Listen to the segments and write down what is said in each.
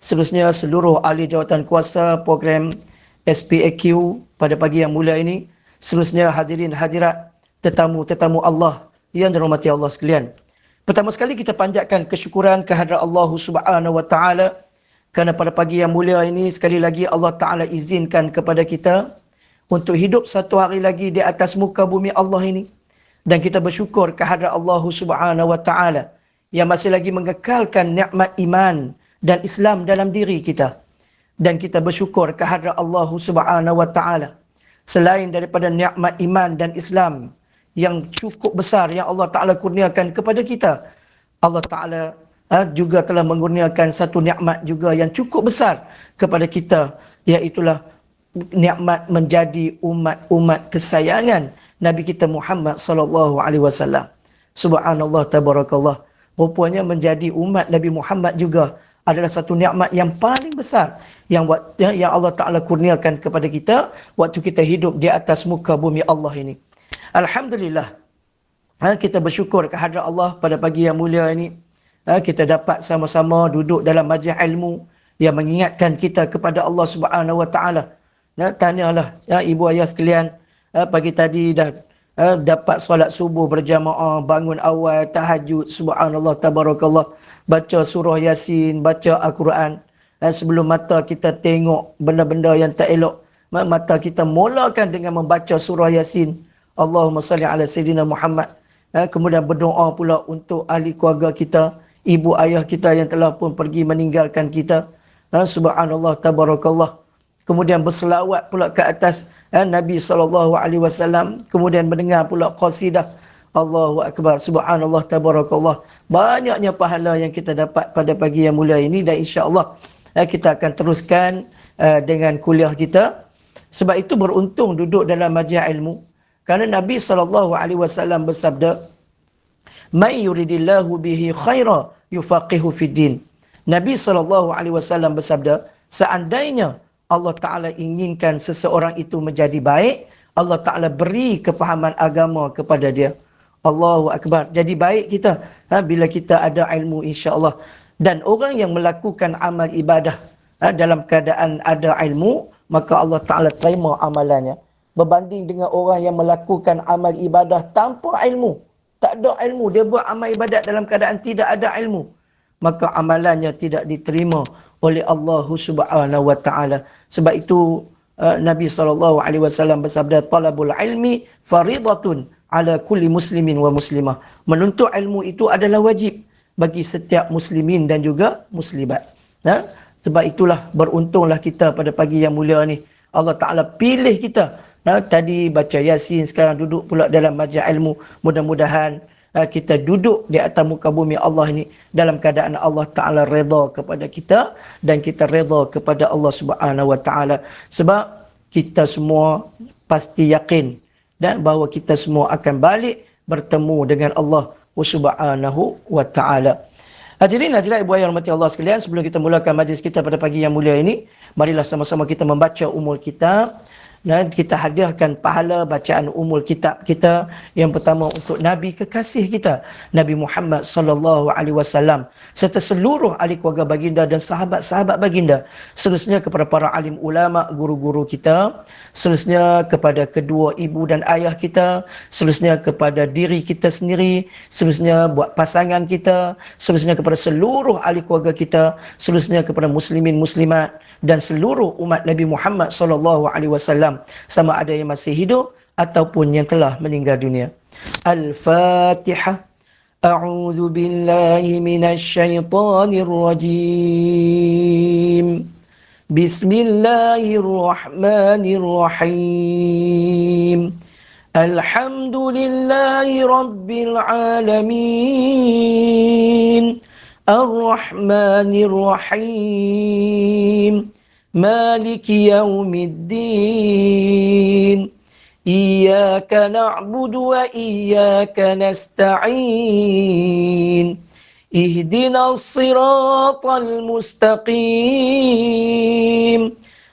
seterusnya seluruh ahli jawatan kuasa program SPAQ pada pagi yang mulia ini, seterusnya hadirin hadirat, tetamu-tetamu Allah yang dirahmati Allah sekalian. Pertama sekali kita panjatkan kesyukuran kehadrat Allah Subhanahu wa taala kerana pada pagi yang mulia ini sekali lagi Allah Taala izinkan kepada kita untuk hidup satu hari lagi di atas muka bumi Allah ini, dan kita bersyukur kehadrat Allah Subhanahu wa taala yang masih lagi mengekalkan nikmat iman dan Islam dalam diri kita. Dan kita bersyukur kehadrat Allah Subhanahu wa taala selain daripada nikmat iman dan Islam yang cukup besar yang Allah Taala kurniakan kepada kita, Allah Taala juga telah mengurniakan satu nikmat juga yang cukup besar kepada kita, iaitulah nikmat menjadi umat kesayangan Nabi kita Muhammad sallallahu alaihi wasallam. Subhanallah, tabarakallah. Rupanya menjadi umat Nabi Muhammad juga adalah satu nikmat yang paling besar yang Allah Taala kurniakan kepada kita waktu kita hidup di atas muka bumi Allah ini. Alhamdulillah, kita bersyukur kehadrat Allah pada pagi yang mulia ini. Kita dapat sama-sama duduk dalam majlis ilmu yang mengingatkan kita kepada Allah Subhanahu wa taala. Tahniahlah ibu ayah sekalian, pagi tadi dah dapat solat subuh berjamaah, bangun awal, tahajud, subhanallah, tabarakallah, baca surah Yasin, baca Al-Quran. Sebelum mata kita tengok benda-benda yang tak elok, mata kita mulakan dengan membaca surah Yasin. Allahumma salli ala Sayyidina Muhammad. Kemudian berdoa pula untuk ahli keluarga kita, ibu ayah kita yang telah pun pergi meninggalkan kita. Subhanallah, tabarakallah. Kemudian berselawat pula ke atas Nabi SAW. Kemudian mendengar pula qasidah. Allahu Akbar, subhanallah, tabarakallah. Banyaknya pahala yang kita dapat pada pagi yang mulia ini, dan insya-Allah kita akan teruskan dengan kuliah kita. Sebab itu beruntung duduk dalam majlis ilmu, kerana Nabi SAW bersabda, "May yuridillahu bihi khaira yufaqihu fid din." Nabi SAW bersabda, seandainya Allah Ta'ala inginkan seseorang itu menjadi baik, Allah Ta'ala beri kefahaman agama kepada dia. Allahu Akbar. Jadi baik kita bila kita ada ilmu, insya-Allah. Dan orang yang melakukan amal ibadah dalam keadaan ada ilmu, maka Allah Ta'ala terima amalannya. Berbanding dengan orang yang melakukan amal ibadah tanpa ilmu, tak ada ilmu, dia buat amal ibadat dalam keadaan tidak ada ilmu, maka amalannya tidak diterima oleh Allah Subhanahu wa taala. Sebab itu Nabi SAW bersabda, talabul ilmi faridatun ala kulli muslimin wa muslimah. Menuntut ilmu itu adalah wajib bagi setiap muslimin dan juga muslimat. Sebab itulah beruntunglah kita pada pagi yang mulia ni. Allah Ta'ala pilih kita. Tadi baca Yasin, sekarang duduk pula dalam majlis ilmu. Mudah-mudahan kita duduk di atas muka bumi Allah ini dalam keadaan Allah Ta'ala redha kepada kita dan kita redha kepada Allah Subhanahu wa Ta'ala. Sebab kita semua pasti yakin dan bahawa kita semua akan balik bertemu dengan Allah Subhanahu wa Ta'ala. Hadirin hadirat ibu ayah rahmati Allah sekalian, sebelum kita mulakan majlis kita pada pagi yang mulia ini, marilah sama-sama kita membaca Ummul Kitab. Dan kita hadiahkan pahala bacaan Ummul Kitab kita. Yang pertama untuk Nabi kekasih kita, Nabi Muhammad sallallahu alaihi wasallam, serta seluruh ahli keluarga baginda dan sahabat-sahabat baginda. Seterusnya kepada para alim ulama, guru-guru kita. Seterusnya kepada kedua ibu dan ayah kita. Seterusnya kepada diri kita sendiri. Seterusnya buat pasangan kita. Seterusnya kepada seluruh ahli keluarga kita. Seterusnya kepada muslimin muslimat dan seluruh umat Nabi Muhammad sallallahu alaihi wasallam, sama ada yang masih hidup ataupun yang telah meninggal dunia. Al-Fatihah. A'udzu billahi minasy syaithanir rajim. Bismillahirrahmanirrahim. Alhamdulillahi rabbil alamin. Ar-Rahmanir Rahim. Maliki yaumiddin. Iyyaka na'budu wa iyyaka nasta'in. Ihdinas siratal mustaqim.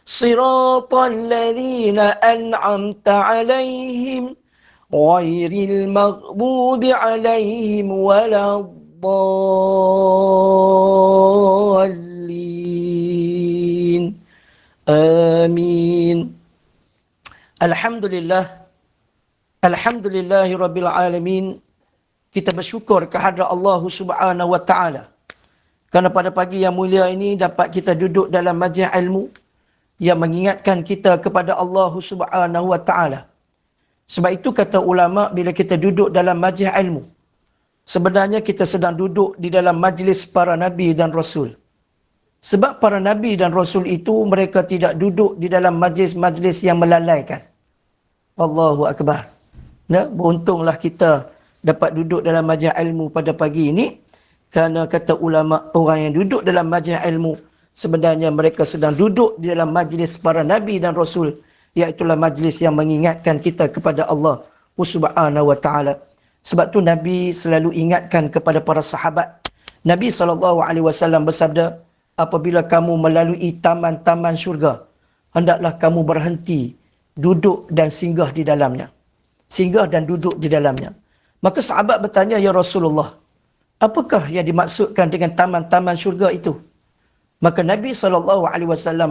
Siratal ladzina an'amta 'alaihim ghairil maghdubi 'alaihim waladdallin. Amin. Alhamdulillah. Alhamdulillahirabbil alamin. Kita bersyukur kehadrat Allah Subhanahu wa taala. Kerana pada pagi yang mulia ini dapat kita duduk dalam majlis ilmu yang mengingatkan kita kepada Allah Subhanahu wa taala. Sebab itu kata ulama, bila kita duduk dalam majlis ilmu, sebenarnya kita sedang duduk di dalam majlis para nabi dan rasul. Sebab para nabi dan rasul itu mereka tidak duduk di dalam majlis-majlis yang melalaikan. Allahu akbar. Nah, beruntunglah kita dapat duduk dalam majlis ilmu pada pagi ini, kerana kata ulama, orang yang duduk dalam majlis ilmu sebenarnya mereka sedang duduk di dalam majlis para nabi dan rasul, iaitulah majlis yang mengingatkan kita kepada Allah Subhanahu wa taala. Sebab tu Nabi selalu ingatkan kepada para sahabat. Nabi SAW bersabda, apabila kamu melalui taman-taman syurga, hendaklah kamu berhenti, duduk dan singgah di dalamnya. Singgah dan duduk di dalamnya. Maka sahabat bertanya, ya Rasulullah, apakah yang dimaksudkan dengan taman-taman syurga itu? Maka Nabi SAW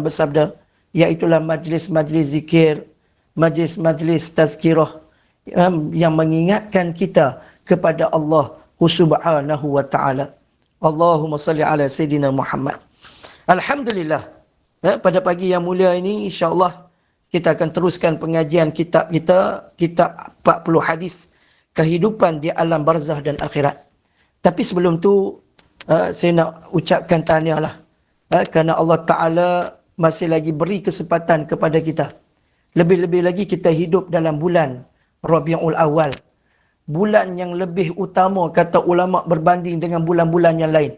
bersabda, iaitulah majlis-majlis zikir, majlis-majlis tazkirah yang mengingatkan kita kepada Allah Subhanahu wa taala. Allahumma salli ala Sayyidina Muhammad. Alhamdulillah. Pada pagi yang mulia ini insya-Allah kita akan teruskan pengajian kitab kita, kitab 40 hadis kehidupan di alam barzah dan akhirat. Tapi sebelum tu saya nak ucapkan tahniahlah kerana Allah Taala masih lagi beri kesempatan kepada kita. Lebih-lebih lagi kita hidup dalam bulan Rabiul Awal. Bulan yang lebih utama kata ulama berbanding dengan bulan-bulan yang lain.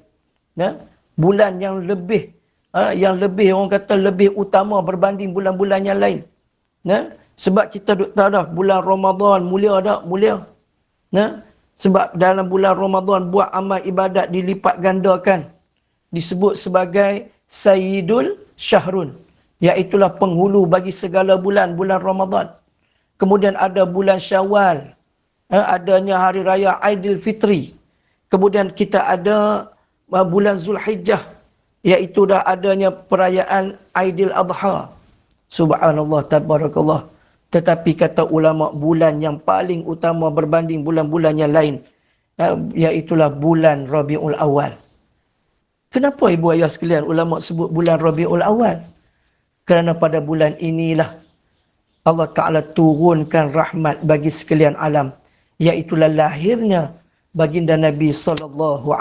Bulan yang lebih orang kata lebih utama berbanding bulan-bulan yang lain. Sebab kita tahu dah bulan Ramadan mulia dah, mulia. Sebab dalam bulan Ramadan buat amal ibadat dilipat gandakan. Disebut sebagai Sayyidul Syahrun. Iaitulah penghulu bagi segala bulan Ramadan. Kemudian ada bulan Syawal. Adanya hari raya Aidilfitri. Kemudian kita ada bulan Zulhijjah. Iaitu dah adanya perayaan Aidil Adha. Subhanallah, tabarakallah. Tetapi kata ulama, bulan yang paling utama berbanding bulan-bulan yang lain, iaitulah bulan Rabiul Awal. Kenapa ibu ayah sekalian ulama sebut bulan Rabiul Awal? Kerana pada bulan inilah Allah Ta'ala turunkan rahmat bagi sekalian alam. Iaitulah lahirnya baginda Nabi SAW.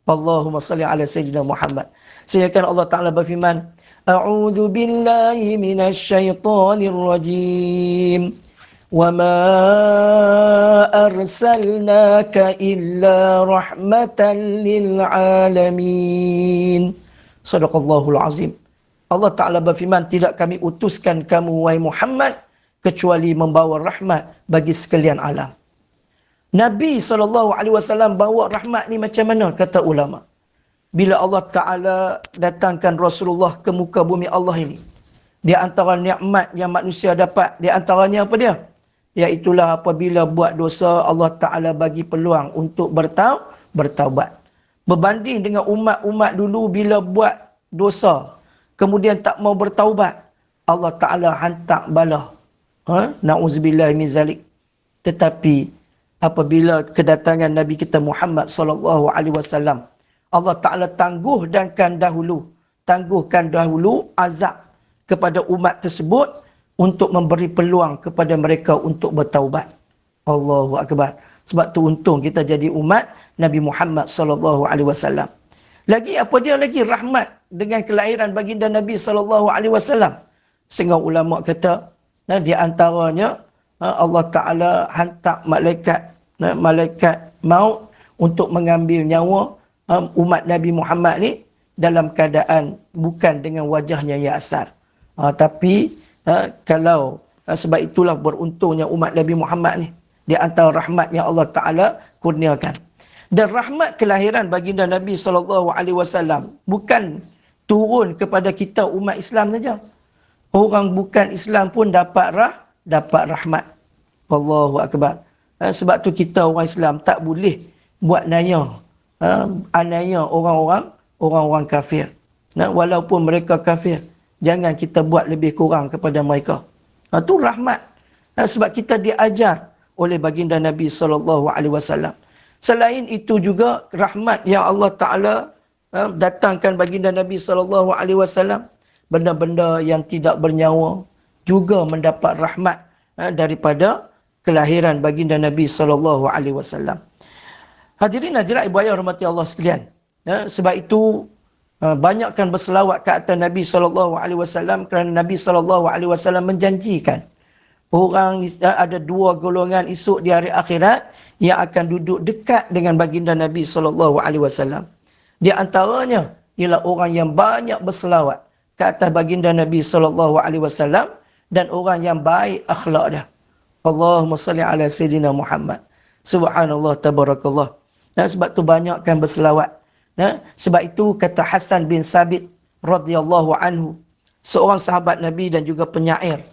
Allahumma salli ala Sayyidina Muhammad. Sehingga Allah Ta'ala berfirman, A'udhu billahi minasyaitanir rajim. Wa ma arsalnaka illa rahmatan lil alamin. Sadaqallahul azim. Allah Ta'ala berfirman, tidak kami utuskan kamu wahai Muhammad kecuali membawa rahmat bagi sekalian alam. Nabi SAW bawa rahmat ni macam mana kata ulama? Bila Allah Ta'ala datangkan Rasulullah ke muka bumi Allah ini, di antara nikmat yang manusia dapat, di antaranya apa dia? Iaitulah apabila buat dosa, Allah Ta'ala bagi peluang untuk bertaubat. Berbanding dengan umat-umat dulu, bila buat dosa, kemudian tak mau bertaubat, Allah Ta'ala hantar bala. Na'udzubillah min zalik. Tetapi apabila kedatangan Nabi kita Muhammad SAW, Allah Ta'ala tangguhkan dahulu azab kepada umat tersebut untuk memberi peluang kepada mereka untuk bertaubat. Allahu Akbar. Sebab tu untung kita jadi umat Nabi Muhammad SAW. Lagi apa dia lagi? Rahmat dengan kelahiran baginda Nabi SAW. Sehingga ulama kata, di antaranya Allah Ta'ala hantar malaikat maut untuk mengambil nyawa umat Nabi Muhammad ni dalam keadaan bukan dengan wajahnya yang asar. Tapi kalau sebab itulah beruntungnya umat Nabi Muhammad ni di antara rahmat yang Allah Ta'ala kurniakan. Dan rahmat kelahiran baginda Nabi SAW bukan turun kepada kita umat Islam saja. Orang bukan Islam pun dapat rahmat. Allahu Akbar. Sebab tu kita orang Islam tak boleh buat naya orang-orang kafir. Walaupun mereka kafir, jangan kita buat lebih kurang kepada mereka. Itu rahmat. Sebab kita diajar oleh baginda Nabi SAW. Selain itu juga rahmat yang Allah Ta'ala datangkan baginda Nabi SAW. Benda-benda yang tidak bernyawa juga mendapat rahmat daripada kelahiran baginda Nabi SAW. Hadirin hadirat ibu ayah hormati Allah sekalian. Sebab itu banyakkan berselawat ke atas Nabi SAW kerana Nabi SAW menjanjikan orang ada dua golongan esok di hari akhirat yang akan duduk dekat dengan baginda Nabi SAW. Di antaranya ialah orang yang banyak berselawat ke atas baginda Nabi SAW dan orang yang baik akhlak dia. Allahumma salli ala Sayyidina Muhammad. Subhanallah tabarakallah. Sebab tu banyakkan berselawat. Sebab itu kata Hasan bin Sabit radhiyallahu anhu, seorang sahabat Nabi dan juga penyair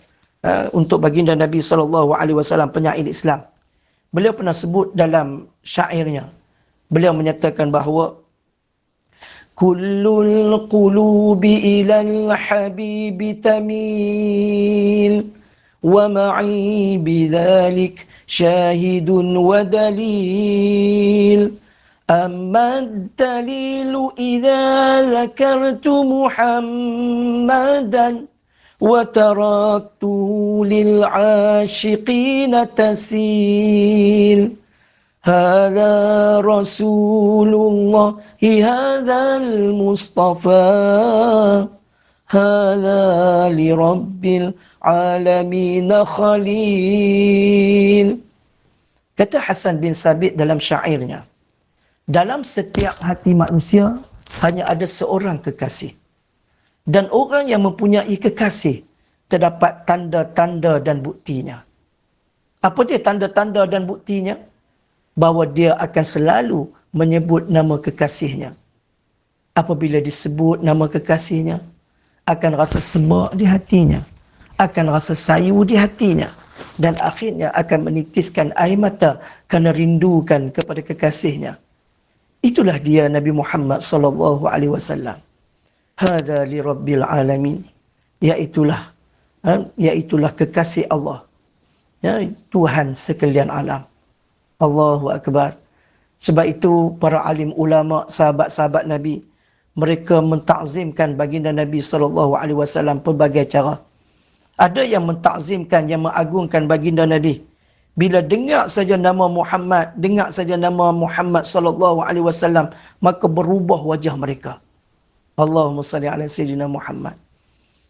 untuk baginda Nabi SAW, penyair Islam. Beliau pernah sebut dalam syairnya, beliau menyatakan bahawa kullul qulubi ilal habibi tamil wa ma'i bidzalik syahidun wa dalil. أما الدليل إذا ذكرت محمدا وتركت للعاشقين تسيل هذا رسول الله هذا المصطفى هذا لرب العالمين خليل. Kata Hasan bin Sabit dalam syairnya, dalam setiap hati manusia hanya ada seorang kekasih. Dan orang yang mempunyai kekasih terdapat tanda-tanda dan buktinya. Apa dia tanda-tanda dan buktinya? Bahawa dia akan selalu menyebut nama kekasihnya. Apabila disebut nama kekasihnya, akan rasa semak di hatinya, akan rasa sayu di hatinya, dan akhirnya akan menitiskan air mata kerana rindukan kepada kekasihnya. Itulah dia Nabi Muhammad SAW. Hada li rabbil alamin. Iaitulah kekasih Allah. Tuhan sekalian alam. Allahu Akbar. Sebab itu para alim ulama, sahabat-sahabat Nabi, mereka mentakzimkan baginda Nabi SAW pelbagai cara. Ada yang mentakzimkan, yang mengagungkan baginda Nabi. Bila dengar saja nama Muhammad, dengar saja nama Muhammad SAW, maka berubah wajah mereka. Allahumma salli ala Sayyidina Muhammad.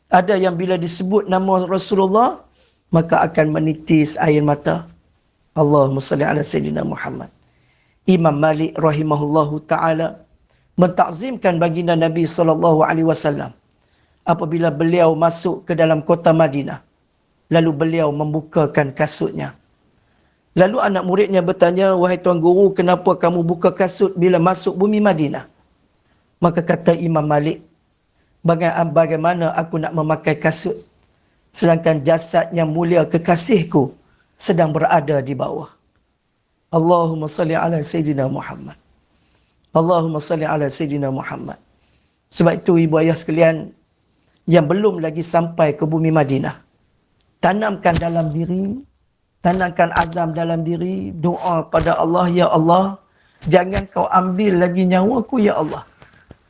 Ada yang bila disebut nama Rasulullah, maka akan menitis air mata. Allahumma salli ala Sayyidina Muhammad. Imam Malik rahimahullahu ta'ala mentakzimkan baginda Nabi SAW apabila beliau masuk ke dalam kota Madinah. Lalu beliau membukakan kasutnya. Lalu anak muridnya bertanya, wahai Tuan Guru, kenapa kamu buka kasut bila masuk bumi Madinah? Maka kata Imam Malik, bagaimana aku nak memakai kasut sedangkan jasad yang mulia kekasihku sedang berada di bawah. Allahumma salli ala Sayyidina Muhammad. Allahumma salli ala Sayyidina Muhammad. Sebab itu ibu ayah sekalian yang belum lagi sampai ke bumi Madinah, tanamkan dalam diri, tanamkan azam dalam diri, doa pada Allah, ya Allah, jangan kau ambil lagi nyawaku ya Allah,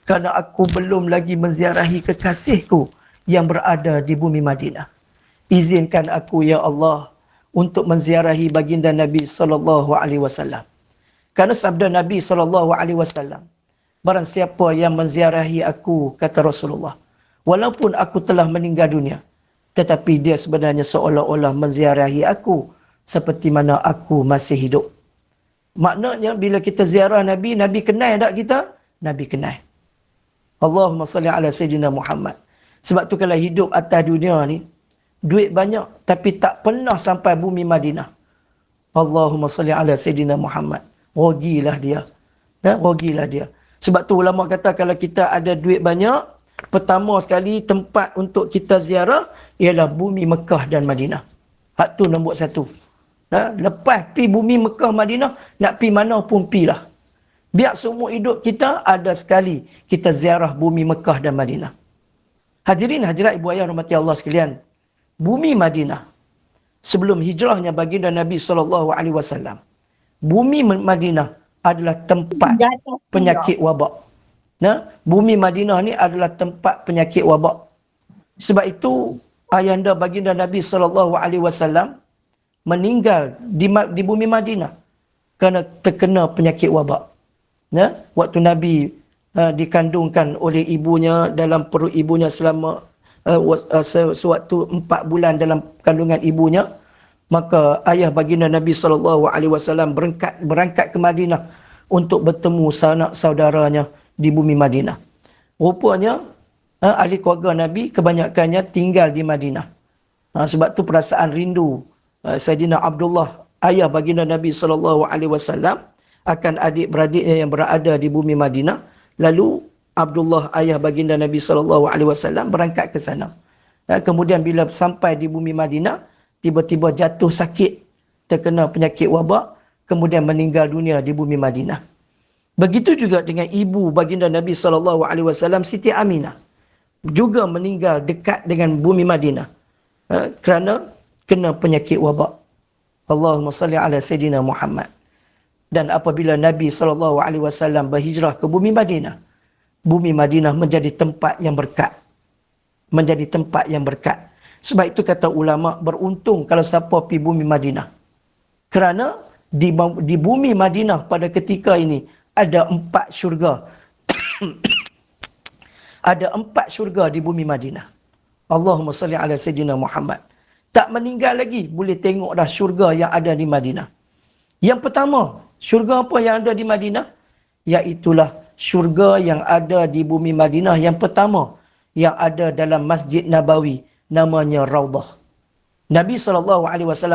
kerana aku belum lagi menziarahi kekasihku yang berada di bumi Madinah. Izinkan aku ya Allah untuk menziarahi baginda Nabi SAW. Kerana sabda Nabi SAW, barang siapa yang menziarahi aku, kata Rasulullah, walaupun aku telah meninggal dunia, tetapi dia sebenarnya seolah-olah menziarahi aku seperti mana aku masih hidup. Maknanya bila kita ziarah Nabi, Nabi kenal tak kita? Nabi kenal. Allahumma salli ala Sayyidina Muhammad. Sebab tu kalau hidup atas dunia ni, duit banyak tapi tak pernah sampai bumi Madinah. Allahumma salli ala Sayyidina Muhammad. Rogilah dia. Rogilah dia. Sebab tu ulama kata kalau kita ada duit banyak, pertama sekali tempat untuk kita ziarah ialah bumi Mekah dan Madinah. Hak tu nombor satu. Lepas pi bumi Mekah Madinah, nak pi mana pun pilah. Biar semua hidup kita ada sekali kita ziarah bumi Mekah dan Madinah. Hadirin hadirat ibu ayah rahmati Allah sekalian, bumi Madinah sebelum hijrahnya baginda Nabi SAW, bumi Madinah adalah tempat penyakit wabak. Bumi Madinah ni adalah tempat penyakit wabak. Sebab itu ayahanda baginda Nabi SAW meninggal di bumi Madinah kerana terkena penyakit wabak. Waktu Nabi dikandungkan oleh ibunya dalam perut ibunya selama sewaktu 4 bulan dalam kandungan ibunya, maka ayah baginda Nabi SAW berangkat ke Madinah untuk bertemu sanak saudaranya di bumi Madinah. Rupanya ahli keluarga Nabi kebanyakannya tinggal di Madinah. Sebab tu perasaan rindu Sayyidina Abdullah, ayah baginda Nabi SAW, akan adik-beradiknya yang berada di bumi Madinah. Lalu Abdullah, ayah baginda Nabi SAW, berangkat ke sana. Kemudian bila sampai di bumi Madinah, tiba-tiba jatuh sakit, terkena penyakit wabak, kemudian meninggal dunia di bumi Madinah. Begitu juga dengan ibu baginda Nabi SAW, Siti Aminah, juga meninggal dekat dengan bumi Madinah kerana kena penyakit wabak. Allahumma salli ala Sayyidina Muhammad. Dan apabila Nabi SAW berhijrah ke bumi Madinah menjadi tempat yang berkat. Menjadi tempat yang berkat. Sebab itu kata ulama, beruntung kalau siapa pergi bumi Madinah. Kerana di bumi Madinah pada ketika ini ada 4 syurga. Ada 4 syurga di bumi Madinah. Allahumma salli ala Sayyidina Muhammad. Tak meninggal lagi, boleh tengok dah syurga yang ada di Madinah. Yang pertama, syurga apa yang ada di Madinah? Iaitulah syurga yang ada di bumi Madinah yang pertama, yang ada dalam Masjid Nabawi, namanya Raudah. Nabi SAW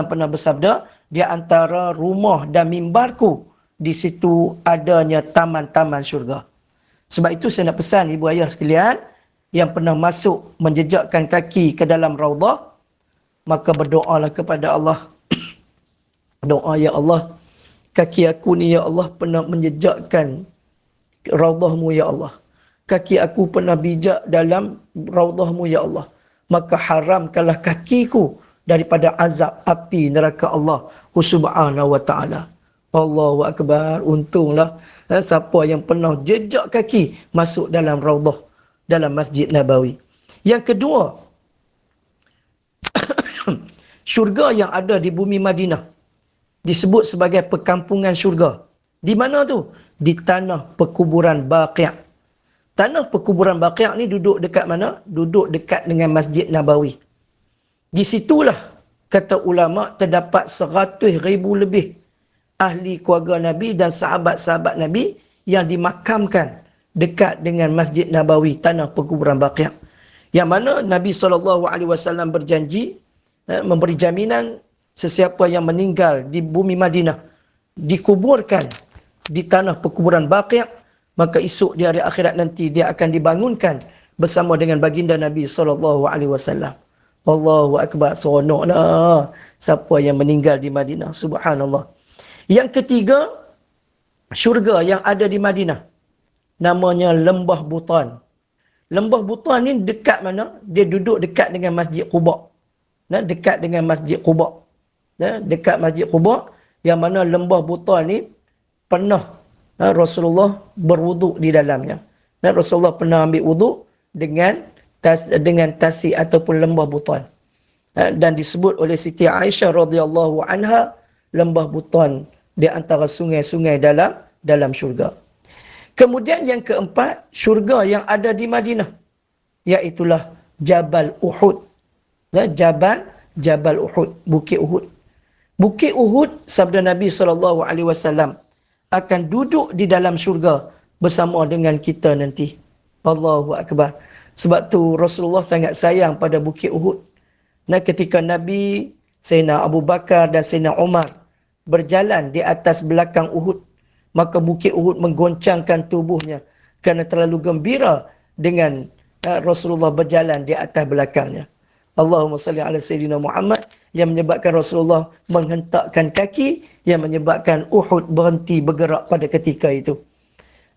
pernah bersabda, di antara rumah dan mimbarku, di situ adanya taman-taman syurga. Sebab itu saya nak pesan ibu ayah sekalian, yang pernah masuk menjejakkan kaki ke dalam Raudah, maka berdoalah kepada Allah. Doa, ya Allah, kaki aku ni ya Allah pernah menjejakkan Raudahmu ya Allah. Kaki aku pernah bijak dalam Raudahmu ya Allah. Maka haramkanlah kakiku daripada azab api neraka Allah subhanahu wa ta'ala. Allahu Akbar. Untunglah siapa yang pernah jejak kaki masuk dalam Raudah, dalam Masjid Nabawi. Yang kedua, syurga yang ada di bumi Madinah disebut sebagai perkampungan syurga. Di mana tu? Di tanah perkuburan Baqi'. Tanah perkuburan Baqi' ni duduk dekat mana? Duduk dekat dengan Masjid Nabawi. Di situlah kata ulama terdapat 100,000 lebih ahli keluarga Nabi dan sahabat-sahabat Nabi yang dimakamkan dekat dengan Masjid Nabawi, tanah perkuburan Baqi'. Yang mana Nabi SAW berjanji, memberi jaminan, sesiapa yang meninggal di bumi Madinah dikuburkan di tanah perkuburan Baqi', maka esok di hari akhirat nanti dia akan dibangunkan bersama dengan baginda Nabi SAW. Allahu Akbar. Seronoklah siapa yang meninggal di Madinah. Subhanallah. Yang ketiga, syurga yang ada di Madinah, namanya Lembah Butan. Lembah Butan ni dekat mana? Dia duduk dekat dengan Masjid Quba. Dekat dengan Masjid Quba. Dekat Masjid Quba, yang mana Lembah Butan ni pernah Rasulullah berwuduk di dalamnya. Rasulullah pernah ambil wuduk dengan tasik ataupun lembah Butan. Dan disebut oleh Siti Aisyah radhiyallahu anha, Lembah Butan di antara sungai-sungai dalam syurga. Kemudian yang keempat, syurga yang ada di Madinah, iaitulah Jabal Uhud. Jabal Uhud, Bukit Uhud. Bukit Uhud, sabda Nabi SAW, akan duduk di dalam syurga bersama dengan kita nanti. Allahu Akbar. Sebab tu Rasulullah sangat sayang pada Bukit Uhud. Ketika Nabi, Sayyidina Abu Bakar dan Sayyidina Umar berjalan di atas belakang Uhud, maka Bukit Uhud menggoncangkan tubuhnya kerana terlalu gembira dengan Rasulullah berjalan di atas belakangnya. Allahumma salli ala Sayyidina Muhammad, yang menyebabkan Rasulullah menghentakkan kaki, yang menyebabkan Uhud berhenti bergerak pada ketika itu.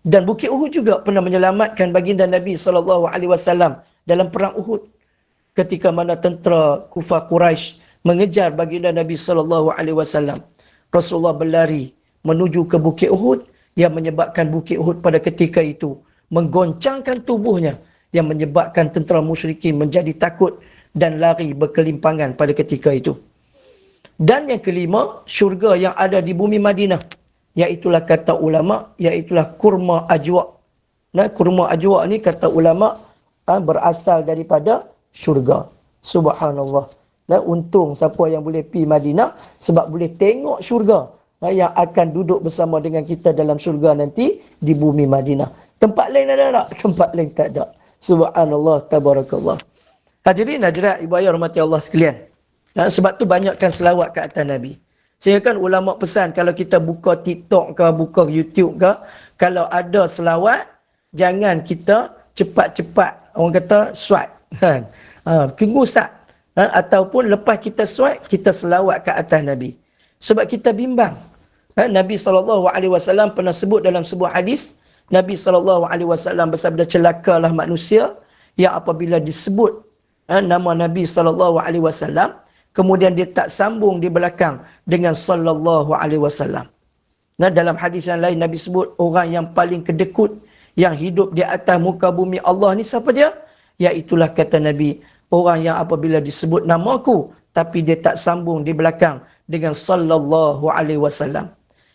Dan Bukit Uhud juga pernah menyelamatkan baginda Nabi SAW dalam perang Uhud. Ketika mana tentera kufar Quraisy mengejar baginda Nabi SAW, Rasulullah berlari menuju ke Bukit Uhud, yang menyebabkan Bukit Uhud pada ketika itu menggoncangkan tubuhnya, yang menyebabkan tentera musyrikin menjadi takut dan lari berkelimpangan pada ketika itu. Dan yang kelima, syurga yang ada di bumi Madinah, iaitulah kata ulama, iaitulah kurma ajwa. Nah, kurma ajwa ni kata ulama berasal daripada syurga. Subhanallah. Dan untung siapa yang boleh pergi Madinah sebab boleh tengok syurga yang akan duduk bersama dengan kita dalam syurga nanti di bumi Madinah. Tempat lain ada tak? Tempat lain tak ada. Subhanallah, tabarakallah. Hadirin hadirat ibu ayah rahmati Allah sekalian. Sebab tu banyakkan selawat ke atas Nabi. Sehingga kan ulama pesan kalau kita buka TikTok ke, buka YouTube ke, kalau ada selawat, jangan kita cepat-cepat, orang kata swipe. Kan? Tunggu sat. Ataupun lepas kita swipe, kita selawat ke atas Nabi. Sebab kita bimbang. Nabi SAW pernah sebut dalam sebuah hadis, Nabi SAW bersabda, celakalah manusia yang apabila disebut nama Nabi SAW, kemudian dia tak sambung di belakang dengan SAW. Nah, dalam hadis yang lain Nabi sebut orang yang paling kedekut yang hidup di atas muka bumi Allah ni siapa dia? Iaitulah kata Nabi, orang yang apabila disebut namaku tapi dia tak sambung di belakang dengan SAW.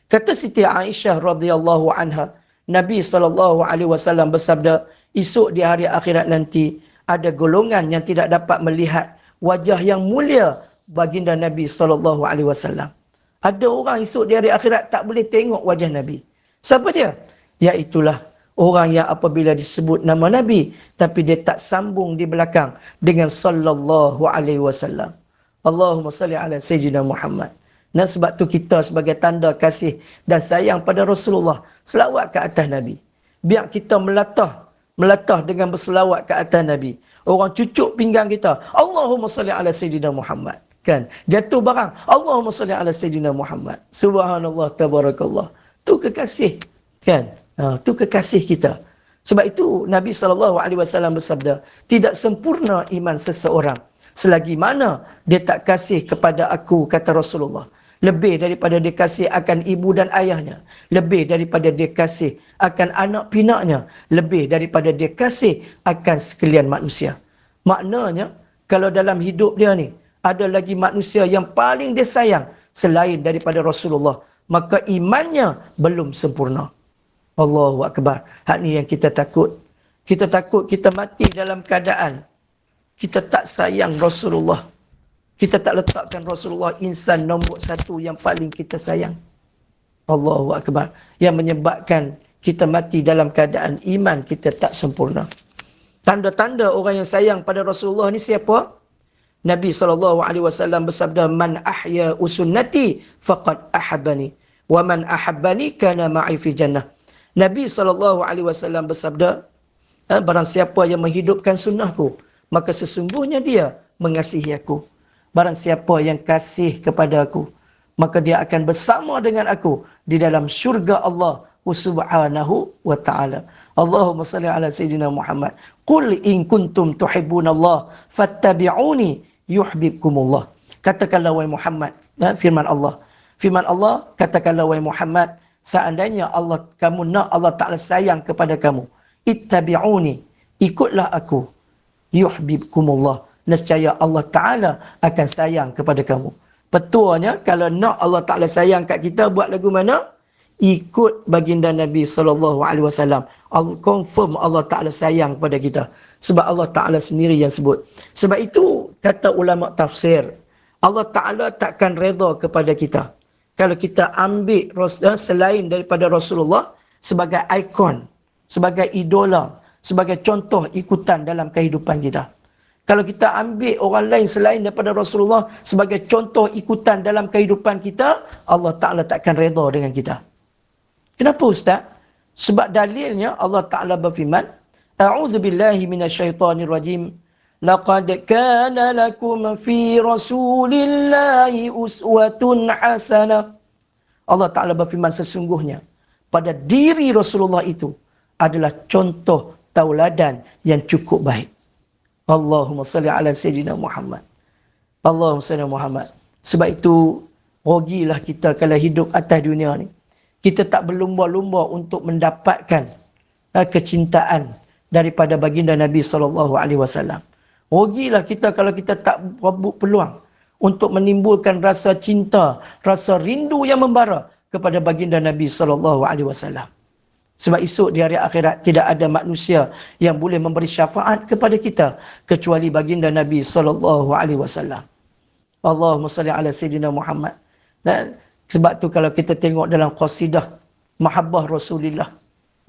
Kata Siti Aisyah radhiyallahu anha, Nabi SAW bersabda, esok di hari akhirat nanti ada golongan yang tidak dapat melihat wajah yang mulia baginda Nabi SAW. Ada orang esok di hari akhirat tak boleh tengok wajah Nabi. Siapa dia? Iaitulah orang yang apabila disebut nama Nabi tapi dia tak sambung di belakang dengan SAW. Allahumma salli ala Sayyidina Muhammad. Dan sebab tu kita sebagai tanda kasih dan sayang pada Rasulullah, selawat ke atas Nabi. Biar kita melatah dengan berselawat ke atas Nabi. Orang cucuk pinggang kita, Allahumma salli ala Sayyidina Muhammad. Kan? Jatuh barang, Allahumma salli ala Sayyidina Muhammad. Subhanallah, tabarakallah. Tu kekasih. Kan? Tu kekasih kita. Sebab itu Nabi SAW bersabda, tidak sempurna iman seseorang selagi mana dia tak kasih kepada aku, kata Rasulullah. Lebih daripada dia kasih akan ibu dan ayahnya. Lebih daripada dia kasih akan anak pinaknya. Lebih daripada dia kasih akan sekalian manusia. Maknanya, kalau dalam hidup dia ni, ada lagi manusia yang paling dia sayang selain daripada Rasulullah, maka imannya belum sempurna. Allahu Akbar. Hak ni yang kita takut. Kita takut kita mati dalam keadaan kita tak sayang Rasulullah. Kita tak letakkan Rasulullah insan nombor satu yang paling kita sayang. Allahu Akbar. Yang menyebabkan kita mati dalam keadaan iman kita tak sempurna. Tanda-tanda orang yang sayang pada Rasulullah ni siapa? Nabi SAW bersabda, man ahya usunnati faqad ahabbani. Wa man ahabbani kana ma'i fi jannah. Nabi SAW bersabda, barang siapa yang menghidupkan sunnahku, maka sesungguhnya dia mengasihi aku. Barang siapa yang kasih kepada aku, maka dia akan bersama dengan aku di dalam syurga Allah subhanahu wa ta'ala. Allahumma salli ala Sayyidina Muhammad. Qul in kuntum tuhibbunallah fattabi'uni yuhibbukumullah. Katakanlah wahai Muhammad, firman Allah. Firman Allah, katakanlah wahai Muhammad, seandainya Allah, kamu nak Allah Ta'ala sayang kepada kamu, ittabi'uni, ikutlah aku, yuhibbukumullah, nescaya Allah Ta'ala akan sayang kepada kamu. Petuanya, kalau nak Allah Ta'ala sayang kat kita, buat lagu mana? Ikut baginda Nabi SAW. Confirm Allah Ta'ala sayang kepada kita. Sebab Allah Ta'ala sendiri yang sebut. Sebab itu, kata ulama tafsir, Allah Ta'ala takkan redha kepada kita kalau kita ambil selain daripada Rasulullah sebagai ikon, sebagai idola, sebagai contoh ikutan dalam kehidupan kita. Kalau kita ambil orang lain selain daripada Rasulullah sebagai contoh ikutan dalam kehidupan kita, Allah Ta'ala takkan redha dengan kita. Kenapa Ustaz? Sebab dalilnya Allah Ta'ala berfirman, A'udzu billahi minasyaitonir rajim. Laqad kana lakum fi Rasulillahi uswatun hasanah. Allah Ta'ala berfirman, sesungguhnya pada diri Rasulullah itu adalah contoh tauladan yang cukup baik. Allahumma salli ala Sayyidina Muhammad. Allahumma salli ala Muhammad. Sebab itu, rugilah kita kalau hidup atas dunia ni. Kita tak berlumba-lumba untuk mendapatkan kecintaan daripada baginda Nabi SAW. Rugilah kita kalau kita tak rebut peluang untuk menimbulkan rasa cinta, rasa rindu yang membara kepada baginda Nabi SAW. Sebab esok di hari akhirat tidak ada manusia yang boleh memberi syafaat kepada kita kecuali baginda Nabi SAW. Allahumma salli ala Sayyidina Muhammad. Dan sebab tu kalau kita tengok dalam qasidah Mahabbah Rasulullah,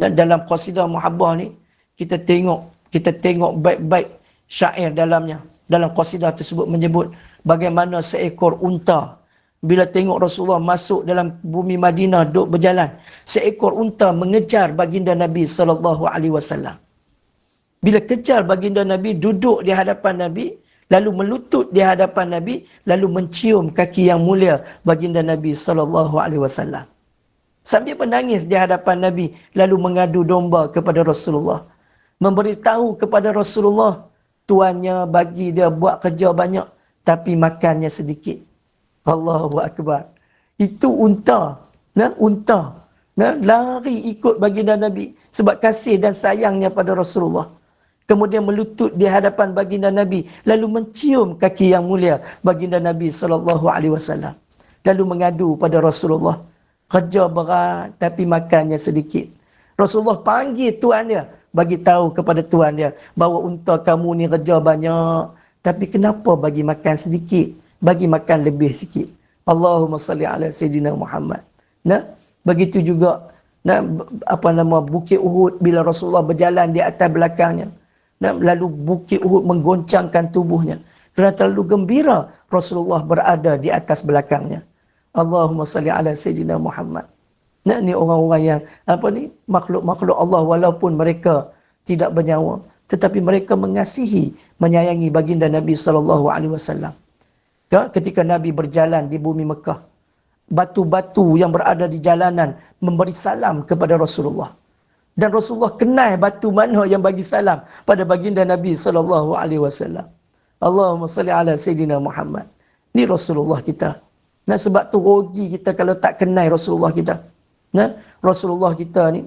dan dalam qasidah Mahabbah ni kita tengok baik-baik syair dalamnya. Dalam qasidah tersebut menyebut bagaimana seekor unta bila tengok Rasulullah masuk dalam bumi Madinah duk berjalan, seekor unta mengejar baginda Nabi SAW. Bila kejar baginda Nabi, duduk di hadapan Nabi, lalu melutut di hadapan Nabi, lalu mencium kaki yang mulia baginda Nabi SAW. Sambil menangis di hadapan Nabi, lalu mengadu domba kepada Rasulullah. Memberitahu kepada Rasulullah, tuannya bagi dia buat kerja banyak, tapi makannya sedikit. Allahu Akbar. Itu unta. Lari ikut baginda Nabi sebab kasih dan sayangnya pada Rasulullah. Kemudian melutut di hadapan baginda Nabi, lalu mencium kaki yang mulia baginda Nabi SAW. Lalu mengadu pada Rasulullah, kerja berat tapi makannya sedikit. Rasulullah panggil tuan dia, bagi tahu kepada tuan dia bahawa unta kamu ni kerja banyak, tapi kenapa bagi makan sedikit, bagi makan lebih sikit. Allahumma salli ala Sayyidina Muhammad. Begitu juga Bukit Uhud bila Rasulullah berjalan di atas belakangnya. Lalu Bukit Uhud menggoncangkan tubuhnya kerana terlalu gembira Rasulullah berada di atas belakangnya. Allahumma salli ala Sayyidina Muhammad. Ni orang-orang yang makhluk-makhluk Allah, walaupun mereka tidak bernyawa, tetapi mereka mengasihi, menyayangi baginda Nabi SAW. Ketika Nabi berjalan di bumi Mekah, batu-batu yang berada di jalanan memberi salam kepada Rasulullah. Dan Rasulullah kenal batu mana yang bagi salam pada baginda Nabi SAW. Allahumma salli ala Sayyidina Muhammad. Ni Rasulullah kita. Sebab tu rugi kita kalau tak kenal Rasulullah kita. Rasulullah kita ni,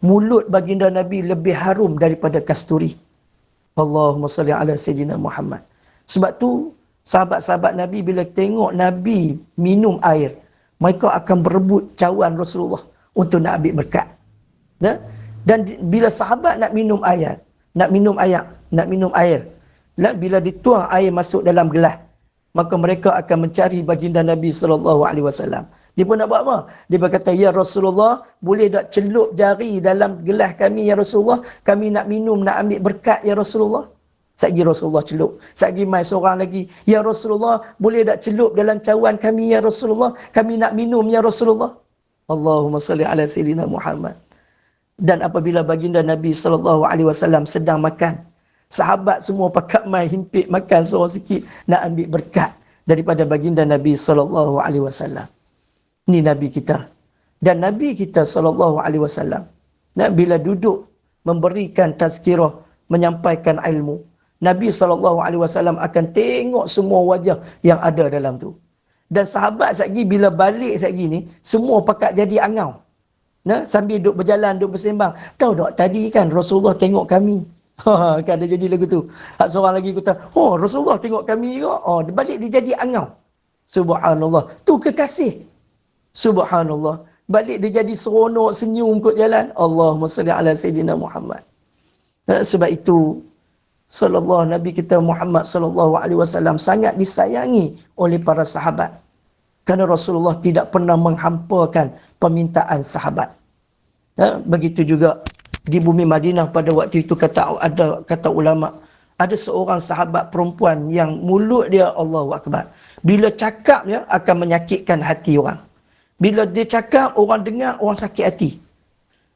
mulut baginda Nabi lebih harum daripada kasturi. Allahumma salli ala Sayyidina Muhammad. Sebab tu sahabat-sahabat Nabi bila tengok Nabi minum air, mereka akan berebut cawan Rasulullah untuk nak ambil berkat. Dan bila sahabat nak minum air, bila dituang air masuk dalam gelas, maka mereka akan mencari baginda Nabi SAW. Dia pun nak buat apa? Dia berkata, ya Rasulullah, boleh tak celup jari dalam gelas kami ya Rasulullah? Kami nak minum, nak ambil berkat ya Rasulullah. Sekali Rasulullah celup. Sekali mai seorang lagi, ya Rasulullah, boleh tak celup dalam cawan kami ya Rasulullah? Kami nak minum ya Rasulullah. Allahumma salli ala Sayyidina Muhammad. Dan apabila baginda Nabi SAW sedang makan, sahabat semua pakat mai himpit makan seorang sikit nak ambil berkat daripada baginda Nabi SAW. Ni Nabi kita. Dan Nabi kita SAW, bila duduk memberikan tazkirah, menyampaikan ilmu, Nabi SAW akan tengok semua wajah yang ada dalam tu. Dan sahabat satgi bila balik satgi ni, semua pakat jadi angau. Sambil duduk berjalan, duduk bersembang. Tahu tak tadi kan Rasulullah tengok kami. Kan ada jadi lagu tu. Seorang lagi kata, oh Rasulullah tengok kami juga. Dia balik dia jadi angau. Subhanallah. Tu kekasih. Subhanallah. Balik dia jadi seronok, senyum kot jalan. Allahumma salli ala Sayyidina Muhammad. Sebab itu, Nabi kita Muhammad SAW sangat disayangi oleh para sahabat. Kerana Rasulullah tidak pernah menghampakan permintaan sahabat. Begitu juga di bumi Madinah pada waktu itu kata ulama, ada seorang sahabat perempuan yang mulut dia Allahu Akbar. Bila cakap dia akan menyakitkan hati orang. Bila dia cakap orang dengar, orang sakit hati.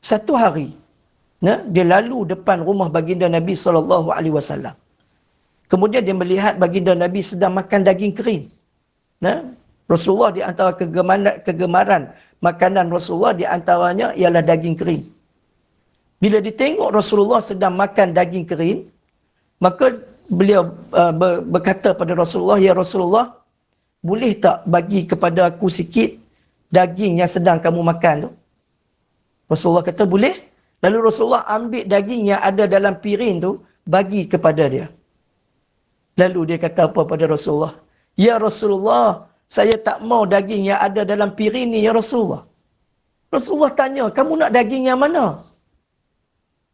Satu hari dia lalu depan rumah baginda Nabi SAW. Kemudian dia melihat baginda Nabi sedang makan daging kering. Rasulullah di antara kegemaran makanan Rasulullah di antaranya ialah daging kering. Bila ditengok Rasulullah sedang makan daging kering, Maka beliau berkata pada Rasulullah, "Ya Rasulullah, boleh tak bagi kepada aku sikit daging yang sedang kamu makan tu?" Rasulullah kata, "Boleh." Lalu Rasulullah ambil daging yang ada dalam piring tu, bagi kepada dia. Lalu dia kata apa pada Rasulullah? "Ya Rasulullah, saya tak mau daging yang ada dalam piring ni, ya Rasulullah." Rasulullah tanya, "Kamu nak daging yang mana?"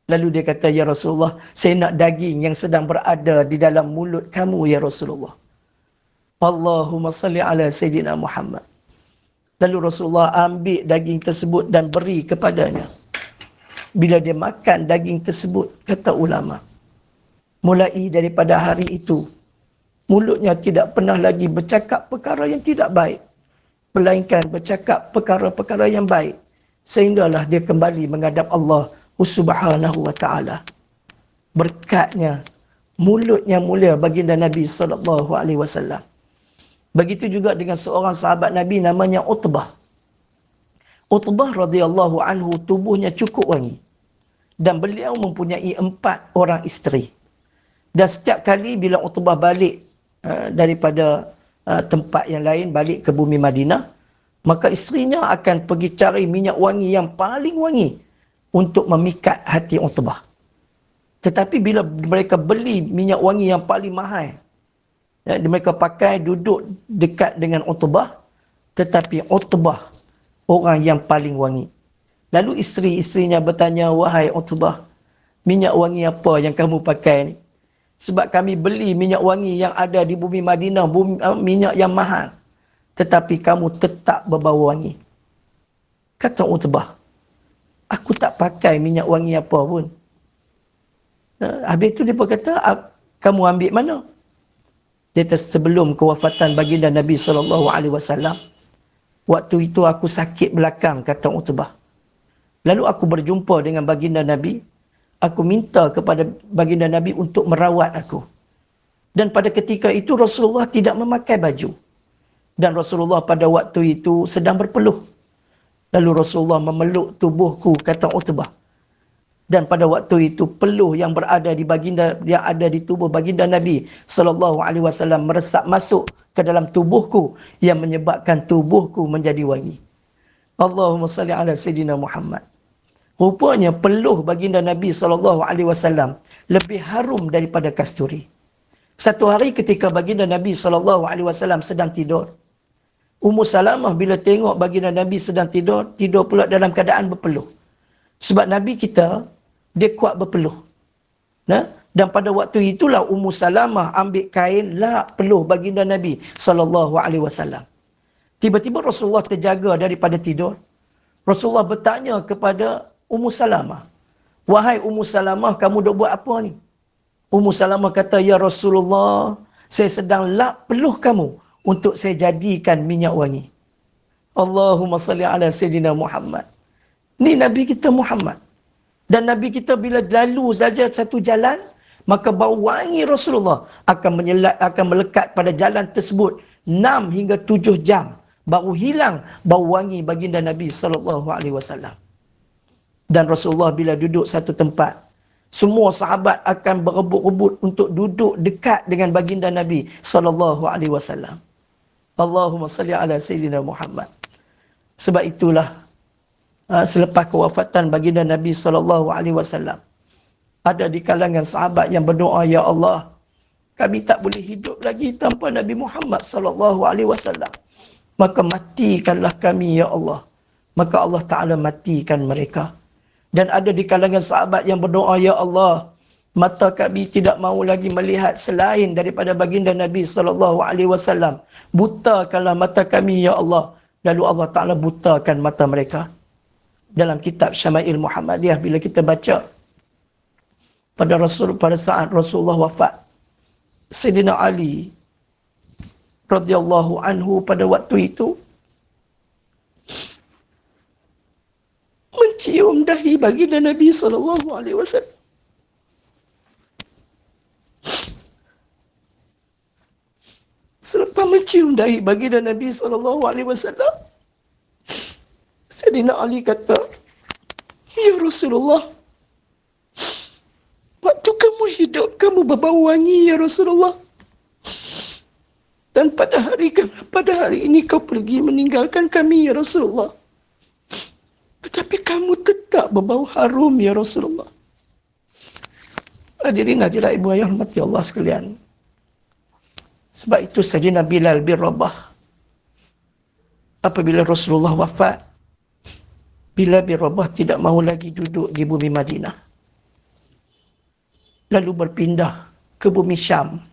Lalu dia kata, "Ya Rasulullah, saya nak daging yang sedang berada di dalam mulut kamu, ya Rasulullah." Allahumma salli ala Sayyidina Muhammad. Lalu Rasulullah ambil daging tersebut dan beri kepadanya. Bila dia makan daging tersebut, kata ulama, mulai daripada hari itu, mulutnya tidak pernah lagi bercakap perkara yang tidak baik, melainkan bercakap perkara-perkara yang baik, sehinggalah dia kembali menghadap Allah Subhanahu wa ta'ala. Berkatnya mulut yang mulia baginda Nabi SAW. Begitu juga dengan seorang sahabat Nabi namanya Utbah. Utbah radhiyallahu anhu tubuhnya cukup wangi. Dan beliau mempunyai 4 orang isteri. Dan setiap kali bila Utbah balik daripada tempat yang lain, balik ke bumi Madinah, maka isterinya akan pergi cari minyak wangi yang paling wangi untuk memikat hati Utbah. Tetapi bila mereka beli minyak wangi yang paling mahal, mereka pakai duduk dekat dengan Utbah, tetapi Utbah orang yang paling wangi. Lalu isteri-isterinya bertanya, "Wahai Utbah, minyak wangi apa yang kamu pakai ni? Sebab kami beli minyak wangi yang ada di bumi Madinah, minyak yang mahal, tetapi kamu tetap berbau wangi." Kata Utbah, "Aku tak pakai minyak wangi apa pun." Habis itu dia berkata, "Kamu ambil mana?" Dia kata, "Sebelum kewafatan baginda Nabi SAW, waktu itu aku sakit belakang," kata Utbah. "Lalu aku berjumpa dengan baginda Nabi. Aku minta kepada baginda Nabi untuk merawat aku. Dan pada ketika itu Rasulullah tidak memakai baju. Dan Rasulullah pada waktu itu sedang berpeluh. Lalu Rasulullah memeluk tubuhku," kata Utbah. "Dan pada waktu itu peluh yang berada di baginda, yang ada di tubuh baginda Nabi SAW meresap masuk ke dalam tubuhku yang menyebabkan tubuhku menjadi wangi." Allahumma salli ala Sayyidina Muhammad. Rupanya peluh baginda Nabi SAW lebih harum daripada kasturi. Satu hari ketika baginda Nabi SAW sedang tidur, Ummu Salamah bila tengok baginda Nabi sedang tidur, tidur pula dalam keadaan berpeluh. Sebab Nabi kita, dia kuat berpeluh. Dan pada waktu itulah Ummu Salamah ambil kain lap peluh baginda Nabi SAW. Tiba-tiba Rasulullah terjaga daripada tidur. Rasulullah bertanya kepada Ummu Salamah, "Wahai Ummu Salamah, kamu dok buat apa ni?" Ummu Salamah kata, "Ya Rasulullah, saya sedang lap peluh kamu untuk saya jadikan minyak wangi." Allahumma salli ala Sayyidina Muhammad. Ni Nabi kita Muhammad. Dan Nabi kita bila lalu saja satu jalan, maka bau wangi Rasulullah akan melekat pada jalan tersebut 6 hingga 7 jam. Baru hilang bau wangi baginda Nabi SAW. Dan Rasulullah bila duduk satu tempat, semua sahabat akan berebut-rebut untuk duduk dekat dengan baginda Nabi SAW. Allahumma salli ala Sayyidina Muhammad. Sebab itulah selepas kewafatan baginda Nabi SAW, ada di kalangan sahabat yang berdoa, "Ya Allah, kami tak boleh hidup lagi tanpa Nabi Muhammad SAW. Maka matikanlah kami, ya Allah." Maka Allah Ta'ala matikan mereka. Dan ada di kalangan sahabat yang berdoa, "Ya Allah, mata kami tidak mahu lagi melihat selain daripada baginda Nabi SAW. Butakanlah mata kami, ya Allah." Lalu Allah Ta'ala butakan mata mereka. Dalam kitab Syama'il Muhammadiyah, bila kita baca pada saat Rasulullah wafat, Sayyidina Ali radhiyallahu anhu pada waktu itu mencium dahi baginda Nabi SAW. Selepas mencium dahi baginda Nabi SAW, Sayyidina Ali kata, "Ya Rasulullah, waktu kamu hidup, kamu berbau wangi, ya Rasulullah. Dan pada hari ini kau pergi meninggalkan kami, ya Rasulullah. Tetapi kamu tetap berbau harum, ya Rasulullah. Hadirin hadirat ibu ayah hormati Allah sekalian. Sebab itu Sayyidina Bilal bin Rabah, apabila Rasulullah wafat, Bilal bin Rabah tidak mahu lagi duduk di bumi Madinah. Lalu berpindah ke bumi Syam.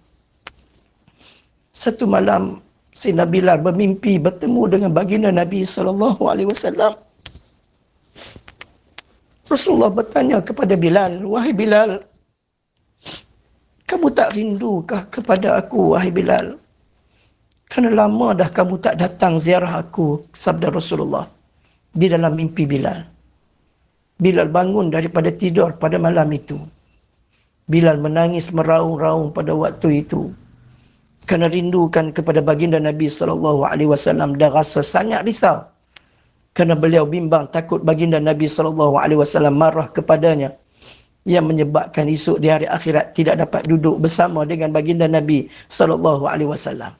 Satu malam Sayyidina Bilal bermimpi bertemu dengan baginda Nabi SAW. Rasulullah bertanya kepada Bilal, "Wahai Bilal, kamu tak rindukah kepada aku, wahai Bilal? Kerana lama dah kamu tak datang ziarah aku," sabda Rasulullah di dalam mimpi Bilal. Bilal bangun daripada tidur pada malam itu. Bilal menangis meraung-raung pada waktu itu. Kerana rindukan kepada baginda Nabi SAW dan rasa sangat risau. Kerana beliau bimbang takut baginda Nabi SAW marah kepadanya, yang menyebabkan esok di hari akhirat tidak dapat duduk bersama dengan baginda Nabi SAW.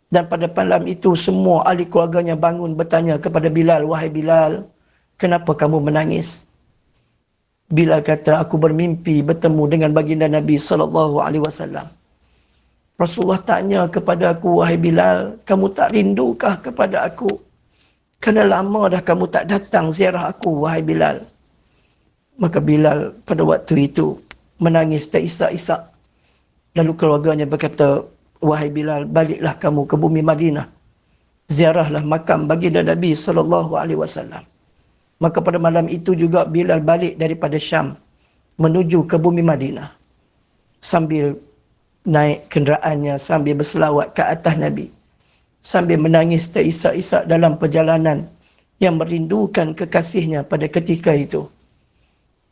Dan pada malam itu semua ahli keluarganya bangun bertanya kepada Bilal, "Wahai Bilal, kenapa kamu menangis?" Bilal kata, "Aku bermimpi bertemu dengan baginda Nabi SAW. Rasulullah tanya kepada aku, 'Wahai Bilal, kamu tak rindukah kepada aku? Kerana lama dah kamu tak datang ziarah aku, wahai Bilal.'" Maka Bilal pada waktu itu menangis terisak-isak. Lalu keluarganya berkata, "Wahai Bilal, baliklah kamu ke bumi Madinah. Ziarahlah makam baginda Nabi SAW." Maka pada malam itu juga Bilal balik daripada Syam menuju ke bumi Madinah. Sambil naik kenderaannya, sambil berselawat ke atas Nabi. Sambil menangis terisak-isak dalam perjalanan yang merindukan kekasihnya pada ketika itu.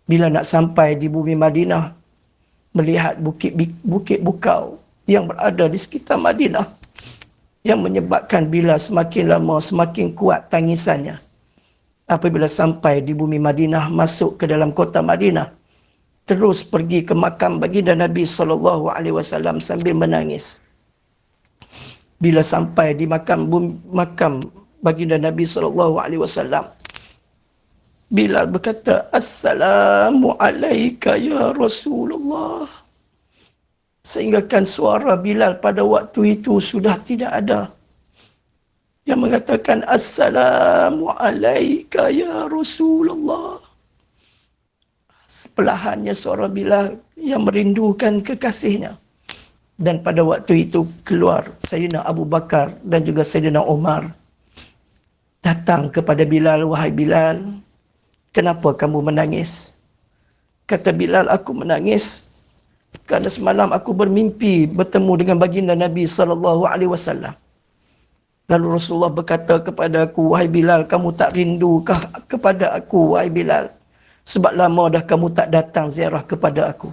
Bila nak sampai di bumi Madinah, melihat bukit bukau yang berada di sekitar Madinah, yang menyebabkan Bilal semakin lama semakin kuat tangisannya. Apabila sampai di bumi Madinah, masuk ke dalam kota Madinah, terus pergi ke makam baginda Nabi SAW sambil menangis. Bila sampai di makam baginda Nabi SAW, Bilal berkata, "Assalamu alayka ya Rasulullah." Sehinggakan suara Bilal pada waktu itu sudah tidak ada, yang mengatakan, "Assalamu alayka ya Rasulullah." Sebelahannya suara Bilal yang merindukan kekasihnya. Dan pada waktu itu keluar Sayyidina Abu Bakar dan juga Sayyidina Umar. Datang kepada Bilal, "Wahai Bilal, kenapa kamu menangis?" Kata Bilal, "Aku menangis kerana semalam aku bermimpi bertemu dengan baginda Nabi SAW. Lalu Rasulullah berkata kepada aku, 'Wahai Bilal, kamu tak rindukah kepada aku, wahai Bilal? Sebab lama dah kamu tak datang ziarah kepada aku.'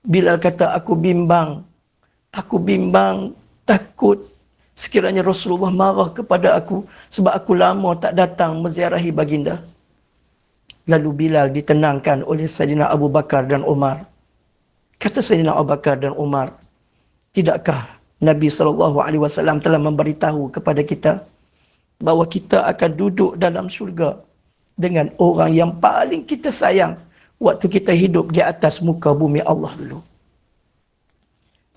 Bilal kata, aku bimbang, takut sekiranya Rasulullah marah kepada aku sebab aku lama tak datang menziarahi baginda." Lalu Bilal ditenangkan oleh Sayyidina Abu Bakar dan Umar. Kata Sayyidina Abu Bakar dan Umar, "Tidakkah Nabi SAW telah memberitahu kepada kita bahawa kita akan duduk dalam syurga dengan orang yang paling kita sayang waktu kita hidup di atas muka bumi Allah dulu?"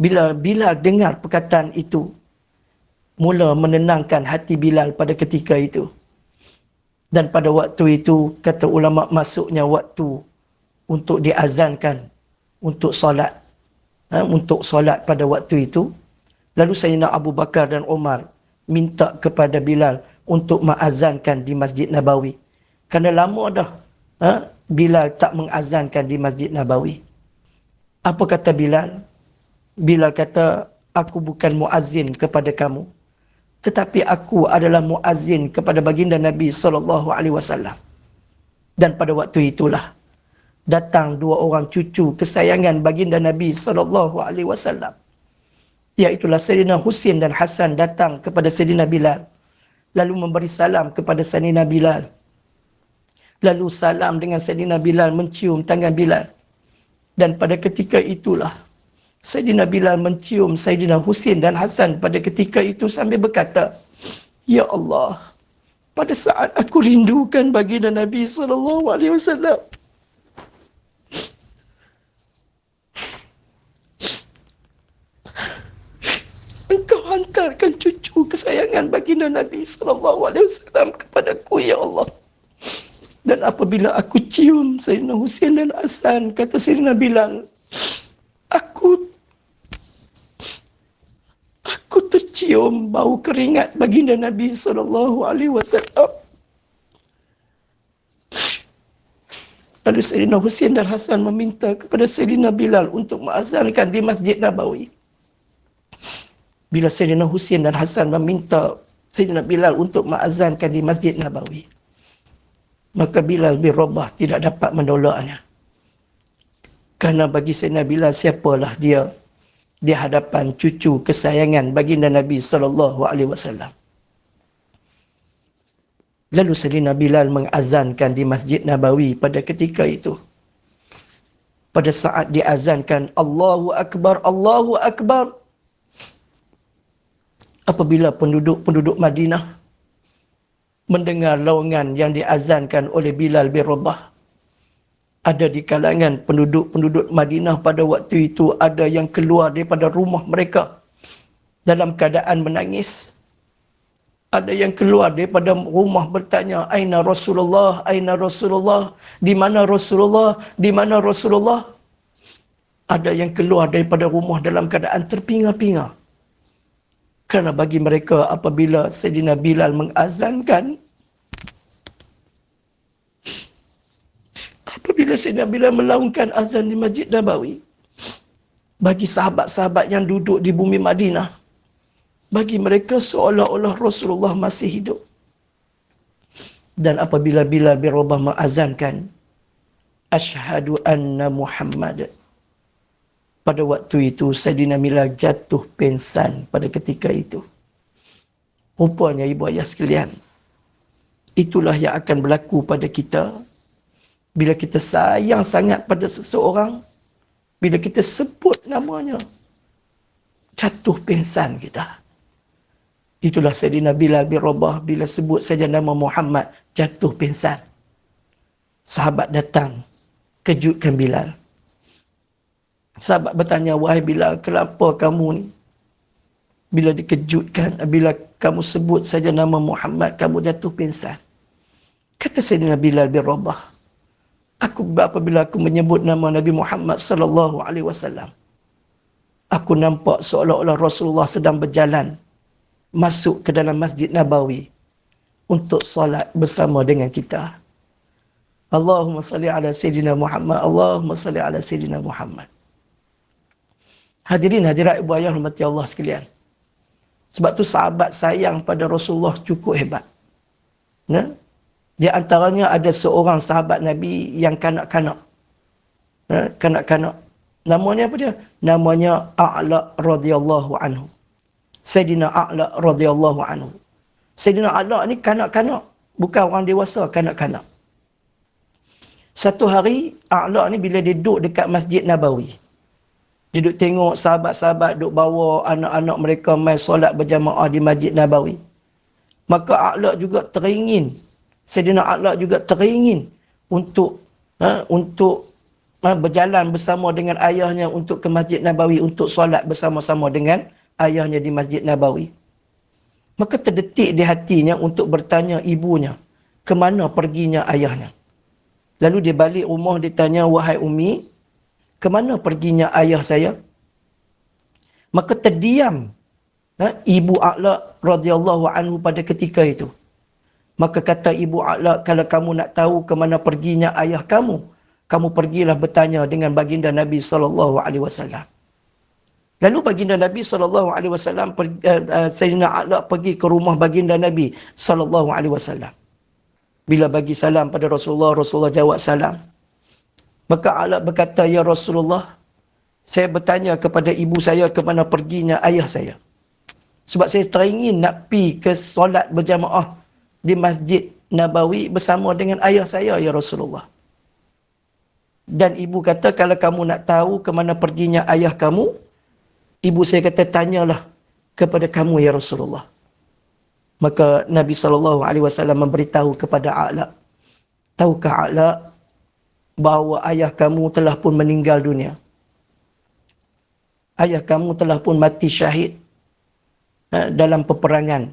Bila Bilal dengar perkataan itu, mula menenangkan hati Bilal pada ketika itu. Dan pada waktu itu, kata ulama, masuknya waktu untuk diazankan untuk solat. Untuk solat pada waktu itu. Lalu Sayyidina Abu Bakar dan Umar minta kepada Bilal untuk mengazankan di Masjid Nabawi. Kerana lama dah Bilal tak mengazankan di Masjid Nabawi. Apa kata Bilal? Bilal kata, "Aku bukan muazzin kepada kamu, tetapi aku adalah muazzin kepada baginda Nabi SAW." Dan pada waktu itulah datang dua orang cucu kesayangan baginda Nabi SAW, iaitulah Sayyidina Husin dan Hasan, datang kepada Sayyidina Bilal, lalu memberi salam kepada Sayyidina Bilal. Lalu salam dengan Sayyidina Bilal, mencium tangan Bilal. Dan pada ketika itulah Sayyidina Bilal mencium Sayyidina Husin dan Hasan pada ketika itu sambil berkata, "Ya Allah, pada saat aku rindukan baginda Nabi SAW, Engkau hantarkan cucu kesayangan baginda Nabi SAW kepadaku, ya Allah. Dan apabila aku cium Sayyidina Husin dan Hasan," kata Sayyidina Bilal, aku tercium bau keringat baginda Nabi SAW. Lalu Sayyidina Husin dan Hasan meminta kepada Sayyidina Bilal untuk mengazankan di Masjid Nabawi. Bila Sayyidina Husin dan Hasan meminta Sayyidina Bilal untuk mengazankan di Masjid Nabawi, maka Bilal bin Rabah tidak dapat menolaknya. Kerana bagi Sayyidina Bilal, siapalah dia di hadapan cucu kesayangan baginda Nabi SAW. Lalu Sayyidina Bilal mengazankan di Masjid Nabawi pada ketika itu. Pada saat diazankan, Allahu Akbar, Allahu Akbar. Apabila penduduk Madinah mendengar laungan yang diazankan oleh Bilal bin Rabah, ada di kalangan penduduk Madinah pada waktu itu, ada yang keluar daripada rumah mereka dalam keadaan menangis. Ada yang keluar daripada rumah bertanya, "Aina Rasulullah? Aina Rasulullah? Di mana Rasulullah? Di mana Rasulullah?" Ada yang keluar daripada rumah dalam keadaan terpinga-pinga. Kerana bagi mereka, apabila Sayyidina Bilal mengazankan, apabila Sayyidina Bilal melaungkan azan di Masjid Nabawi, bagi sahabat-sahabat yang duduk di bumi Madinah, bagi mereka seolah-olah Rasulullah masih hidup. Dan apabila Bilal bin Rabah mengazankan, "Asyhadu anna Muhammad," pada waktu itu Sayyidina Bilal jatuh pingsan pada ketika itu. Rupanya ibu ayah sekalian, itulah yang akan berlaku pada kita bila kita sayang sangat pada seseorang. Bila kita sebut namanya, jatuh pingsan kita. Itulah Sayyidina Bilal bin Rabah, bila sebut saja nama Muhammad, jatuh pingsan. Sahabat datang, kejutkan Bilal. Sahabat bertanya, "Wahai Bilal, kenapa kamu ni?" Bila dikejutkan, bila kamu sebut saja nama Muhammad, kamu jatuh pingsan. Kata Sayyidina Bilal bin Rabah, apabila aku menyebut nama Nabi Muhammad SAW, aku nampak seolah-olah Rasulullah sedang berjalan masuk ke dalam Masjid Nabawi untuk solat bersama dengan kita. Allahumma salli ala Sayyidina Muhammad, Allahumma salli ala Sayyidina Muhammad. Hadirin hadirat ibu ayah rahmati Allah sekalian. Sebab tu sahabat sayang pada Rasulullah cukup hebat. Nah, di antaranya ada seorang sahabat Nabi yang kanak-kanak. Kanak-kanak. Namanya apa dia? Namanya A'la radhiyallahu anhu. Sayyidina A'la radhiyallahu anhu. Sayyidina A'la ni kanak-kanak, bukan orang dewasa, kanak-kanak. Satu hari A'la ni bila dia duduk dekat Masjid Nabawi, dia duduk tengok sahabat-sahabat duduk bawa anak-anak mereka main solat berjamaah di Masjid Nabawi. Maka A'la juga teringin, Sayyidina A'la juga teringin untuk berjalan bersama dengan ayahnya untuk ke Masjid Nabawi untuk solat bersama-sama dengan ayahnya di Masjid Nabawi. Maka terdetik di hatinya untuk bertanya ibunya, ke mana perginya ayahnya. Lalu dia balik rumah, dia tanya, "Wahai Umi, ke mana perginya ayah saya?" Maka terdiam ibu A'la radhiyallahu anhu pada ketika itu. Maka kata ibu A'la, "Kalau kamu nak tahu ke mana perginya ayah kamu, kamu pergilah bertanya dengan baginda Nabi SAW." Lalu baginda Nabi SAW, Sayyidina A'la pergi ke rumah baginda Nabi SAW. Bila bagi salam pada Rasulullah, Rasulullah jawab salam. Maka A'la berkata, "Ya Rasulullah, saya bertanya kepada ibu saya ke mana perginya ayah saya. Sebab saya teringin nak pergi ke solat berjamaah di Masjid Nabawi bersama dengan ayah saya, ya Rasulullah." Dan ibu kata, kalau kamu nak tahu ke mana perginya ayah kamu, ibu saya kata, tanyalah kepada kamu ya Rasulullah. Maka Nabi SAW memberitahu kepada A'la, tahukah A'la bahawa ayah kamu telah pun meninggal dunia? Ayah kamu telah pun mati syahid dalam peperangan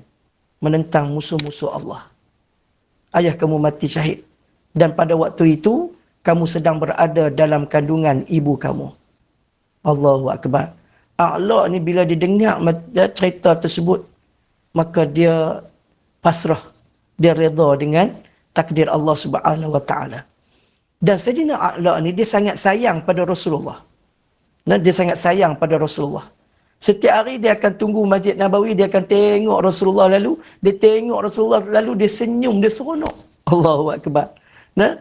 menentang musuh-musuh Allah. Ayah kamu mati syahid. Dan pada waktu itu, kamu sedang berada dalam kandungan ibu kamu. Allahu Akbar. A'la ni bila dia dengar cerita tersebut, maka dia pasrah. Dia reda dengan takdir Allah Subhanahu Wa Taala. Dan Sayyidina A'la ni dia sangat sayang pada Rasulullah. Dan dia sangat sayang pada Rasulullah. Setiap hari dia akan tunggu Masjid Nabawi, dia akan tengok Rasulullah lalu, dia tengok Rasulullah lalu, dia senyum, dia seronok. Allahu Akbar. Nah,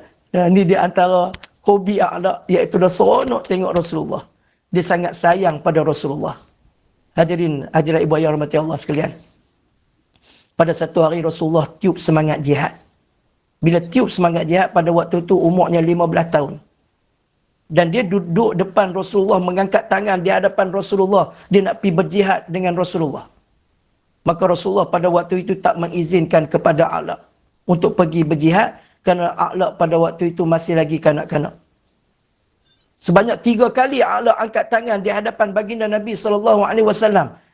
ni dia antara hobi A'la, iaitu dia seronok tengok Rasulullah. Dia sangat sayang pada Rasulullah. Hadirin, hadirat ibu ayah rahmati Allah sekalian. Pada satu hari Rasulullah tiup semangat jihad. Bila tiup semangat jihad, pada waktu itu umurnya 15 tahun. Dan dia duduk depan Rasulullah, mengangkat tangan di hadapan Rasulullah. Dia nak pergi berjihad dengan Rasulullah. Maka Rasulullah pada waktu itu tak mengizinkan kepada A'la untuk pergi berjihad, kerana A'la pada waktu itu masih lagi kanak-kanak. Sebanyak 3 kali A'la angkat tangan di hadapan baginda Nabi SAW,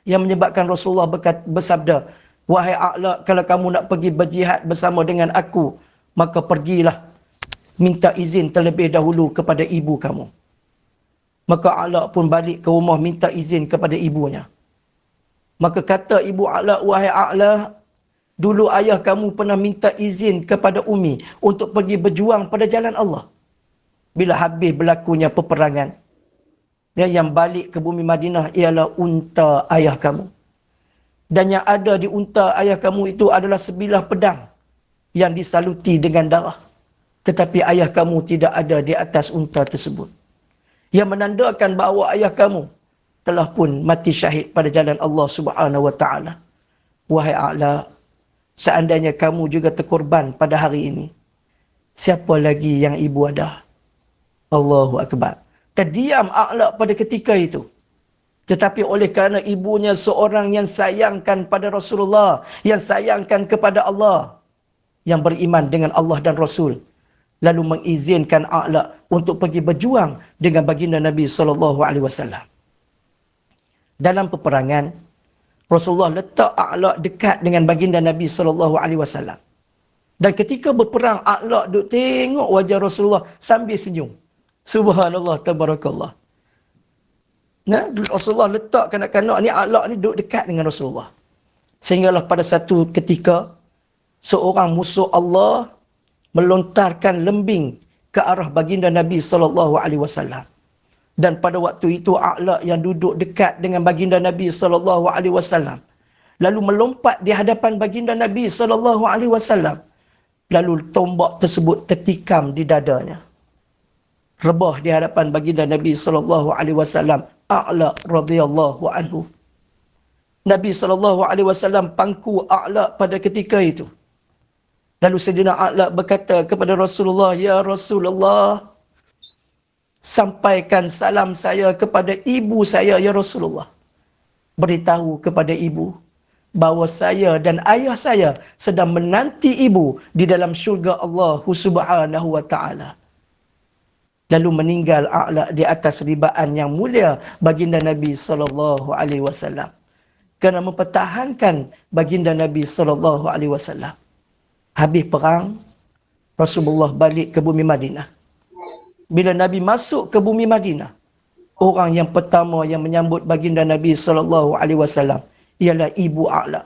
yang menyebabkan Rasulullah bersabda, wahai A'la, kalau kamu nak pergi berjihad bersama dengan aku, maka pergilah, minta izin terlebih dahulu kepada ibu kamu. Maka A'la pun balik ke rumah minta izin kepada ibunya. Maka kata ibu A'la, wahai A'la, dulu ayah kamu pernah minta izin kepada Umi untuk pergi berjuang pada jalan Allah. Bila habis berlakunya peperangan, yang balik ke bumi Madinah ialah unta ayah kamu. Dan yang ada di unta ayah kamu itu adalah sebilah pedang yang disaluti dengan darah. Tetapi ayah kamu tidak ada di atas unta tersebut. Yang menandakan bahawa ayah kamu telah pun mati syahid pada jalan Allah Subhanahu Wa Taala. Wahai A'la, seandainya kamu juga terkorban pada hari ini, siapa lagi yang ibu ada? Allahu Akbar. Terdiam A'la pada ketika itu. Tetapi oleh kerana ibunya seorang yang sayangkan pada Rasulullah, yang sayangkan kepada Allah, yang beriman dengan Allah dan Rasul, lalu mengizinkan A'la untuk pergi berjuang dengan baginda Nabi SAW. Dalam peperangan, Rasulullah letak A'la dekat dengan baginda Nabi SAW. Dan ketika berperang, A'la duk tengok wajah Rasulullah sambil senyum. Subhanallah, tabarakallah. Nah, Rasulullah letak kanak-kanak ni, A'la ni duduk dekat dengan Rasulullah. Sehinggalah pada satu ketika, seorang musuh Allah melontarkan lembing ke arah baginda Nabi SAW. Dan pada waktu itu A'la yang duduk dekat dengan baginda Nabi SAW lalu melompat di hadapan baginda Nabi SAW. Lalu tombak tersebut tertikam di dadanya. Rebah di hadapan baginda Nabi SAW. A'la radhiyallahu anhu. Nabi SAW pangku A'la pada ketika itu. Lalu Sayyidina A'la berkata kepada Rasulullah, ya Rasulullah, sampaikan salam saya kepada ibu saya, ya Rasulullah. Beritahu kepada ibu bahawa saya dan ayah saya sedang menanti ibu di dalam syurga Allah Subhanahu Wa Taala. Lalu meninggal A'la di atas ribaan yang mulia baginda Nabi SAW. Kerana mempertahankan baginda Nabi SAW. Habis perang, Rasulullah balik ke bumi Madinah. Bila Nabi masuk ke bumi Madinah, orang yang pertama yang menyambut baginda Nabi SAW ialah ibu A'la.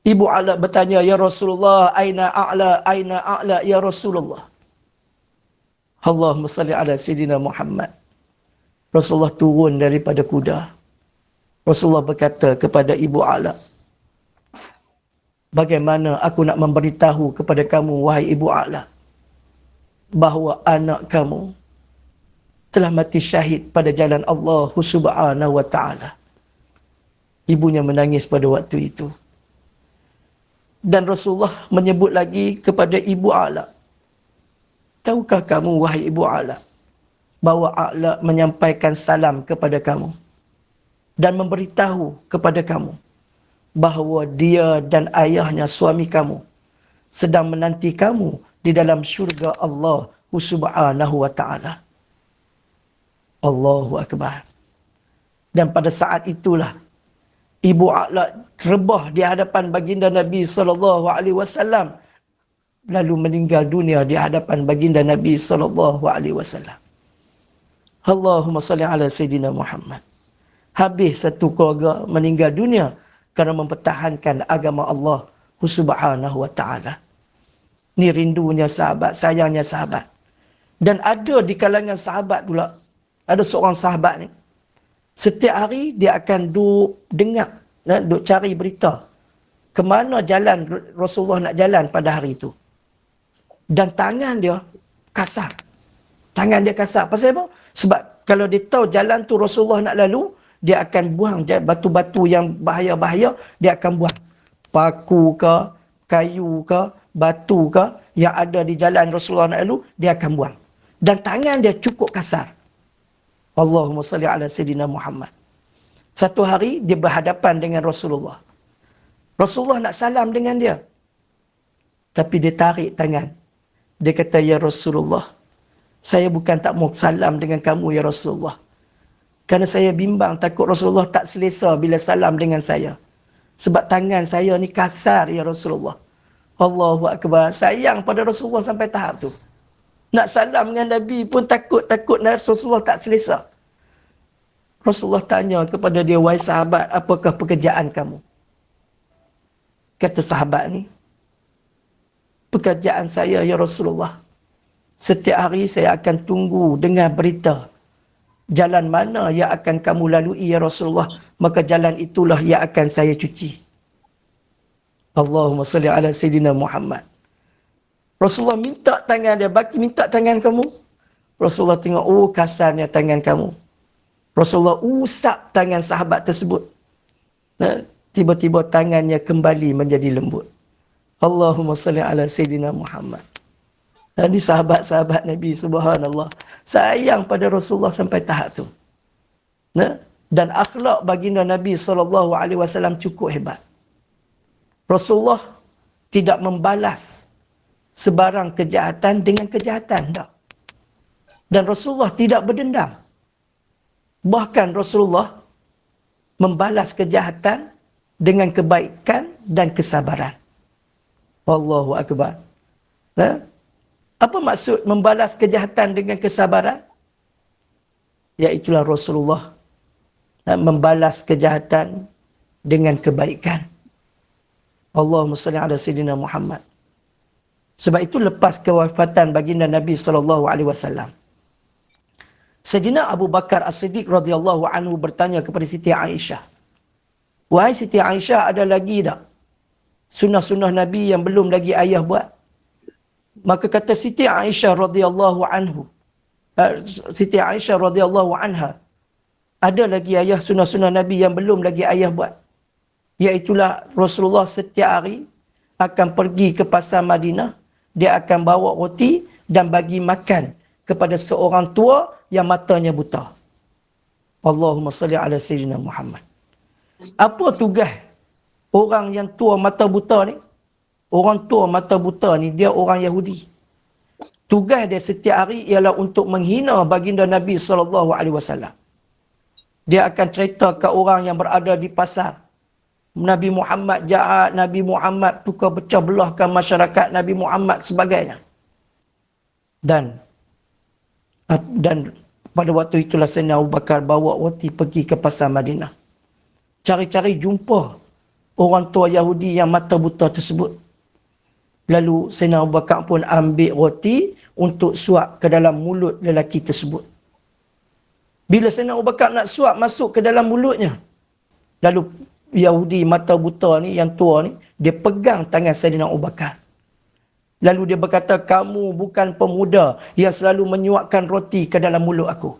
Ibu A'la bertanya, ya Rasulullah, aina A'la, aina A'la, ya Rasulullah. Allahumma salli ala Sayyidina Muhammad. Rasulullah turun daripada kuda. Rasulullah berkata kepada ibu A'la, bagaimana aku nak memberitahu kepada kamu, wahai ibu A'la, bahawa anak kamu telah mati syahid pada jalan Allah Subhanahu Wa Taala. Ibunya menangis pada waktu itu. Dan Rasulullah menyebut lagi kepada ibu A'la, tahukah kamu wahai Ibu A'la, bahawa A'la menyampaikan salam kepada kamu dan memberitahu kepada kamu bahawa dia dan ayahnya suami kamu sedang menanti kamu di dalam syurga Allah Subhanahu wa ta'ala. Allahu Akbar. Dan pada saat itulah Ibu A'la rebah di hadapan baginda Nabi SAW, lalu meninggal dunia di hadapan baginda Nabi SAW. Allahumma salli ala Sayyidina Muhammad. Habis satu keluarga meninggal dunia kerana mempertahankan agama Allah Subhanahu wa ta'ala. Ni rindunya sahabat, sayangnya sahabat. Dan ada di kalangan sahabat pula, ada seorang sahabat ni, setiap hari dia akan duk dengar, duk cari berita ke mana jalan Rasulullah nak jalan pada hari itu. Dan tangan dia kasar. Tangan dia kasar. Pasal apa? Sebab kalau dia tahu jalan tu Rasulullah nak lalu, dia akan buang batu-batu yang bahaya-bahaya, dia akan buang. Paku ke, kayu ke, batu ke, yang ada di jalan Rasulullah nak lalu, dia akan buang. Dan tangan dia cukup kasar. Allahumma salli ala Sayyidina Muhammad. Satu hari dia berhadapan dengan Rasulullah. Rasulullah nak salam dengan dia. Tapi dia tarik tangan. Dia kata, ya Rasulullah, saya bukan tak mau salam dengan kamu ya Rasulullah. Kerana saya bimbang takut Rasulullah tak selesa bila salam dengan saya. Sebab tangan saya ni kasar ya Rasulullah. Allahu Akbar. Sayang pada Rasulullah sampai tahap tu. Nak salam dengan Nabi pun takut Rasulullah tak selesa. Rasulullah tanya kepada dia, wahai sahabat, apakah pekerjaan kamu? Kata sahabat ni, pekerjaan saya ya Rasulullah, setiap hari saya akan tunggu dengar berita jalan mana yang akan kamu lalui ya Rasulullah, maka jalan itulah yang akan saya cuci. Allahumma salli ala Sayyidina Muhammad. Rasulullah minta tangan dia, minta tangan kamu. Rasulullah tengok, oh kasarnya tangan kamu. Rasulullah usap tangan sahabat tersebut. Tiba-tiba tangannya kembali menjadi lembut. Allahumma salli ala Sayyidina Muhammad. Jadi sahabat-sahabat Nabi, subhanallah, sayang pada Rasulullah sampai tahap tu. Dan akhlak baginda Nabi SAW cukup hebat. Rasulullah tidak membalas sebarang kejahatan dengan kejahatan. Tak. Dan Rasulullah tidak berdendam. Bahkan Rasulullah membalas kejahatan dengan kebaikan dan kesabaran. Allahu Akbar. Apa maksud membalas kejahatan dengan kesabaran? Iaitulah Rasulullah membalas kejahatan dengan kebaikan. Allahumma salli ala Sayyidina Muhammad. Sebab itu lepas kewafatan baginda Nabi SAW, Sayyidina Abu Bakar As-Siddiq radhiyallahu anhu bertanya kepada Siti Aisyah, wahai Siti Aisyah, ada lagi tak sunnah-sunnah Nabi yang belum lagi ayah buat? Maka kata Siti Aisyah radhiyallahu anha, ada lagi ayah sunnah-sunnah Nabi yang belum lagi ayah buat. Iaitulah Rasulullah setiap hari akan pergi ke pasar Madinah, dia akan bawa roti dan bagi makan kepada seorang tua yang matanya buta. Allahumma salli ala Sayyidina Muhammad. Apa tugas orang yang tua mata buta ni? Orang tua mata buta ni, dia orang Yahudi. Tugas dia setiap hari ialah untuk menghina baginda Nabi SAW. Dia akan cerita ke orang yang berada di pasar, Nabi Muhammad jahat, Nabi Muhammad tukar pecah belahkan masyarakat, Nabi Muhammad sebagainya. Dan pada waktu itulah Sayyidina Abu Bakar bawa roti pergi ke pasar Madinah. Cari-cari jumpa orang tua Yahudi yang mata buta tersebut. Lalu Sayyidina Abu Bakar pun ambil roti untuk suap ke dalam mulut lelaki tersebut. Bila Sayyidina Abu Bakar nak suap masuk ke dalam mulutnya, lalu Yahudi mata buta ni, yang tua ni, dia pegang tangan Sayyidina Abu Bakar. Lalu dia berkata, kamu bukan pemuda yang selalu menyuapkan roti ke dalam mulut aku.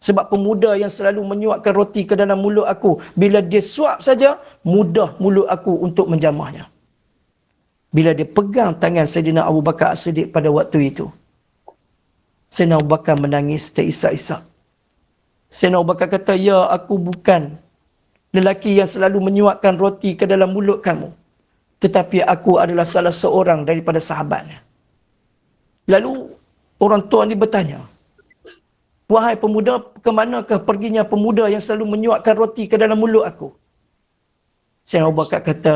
Sebab pemuda yang selalu menyuapkan roti ke dalam mulut aku, bila dia suap saja, mudah mulut aku untuk menjamahnya. Bila dia pegang tangan Sayyidina Abu Bakar As-Siddiq pada waktu itu, Sayyidina Abu Bakar menangis terisak-isak. Sayyidina Abu Bakar kata, ya aku bukan lelaki yang selalu menyuapkan roti ke dalam mulut kamu, tetapi aku adalah salah seorang daripada sahabatnya. Lalu orang tua ni bertanya, wahai pemuda, ke manakah perginya pemuda yang selalu menyuapkan roti ke dalam mulut aku? Sayyidina Abu Bakar kata,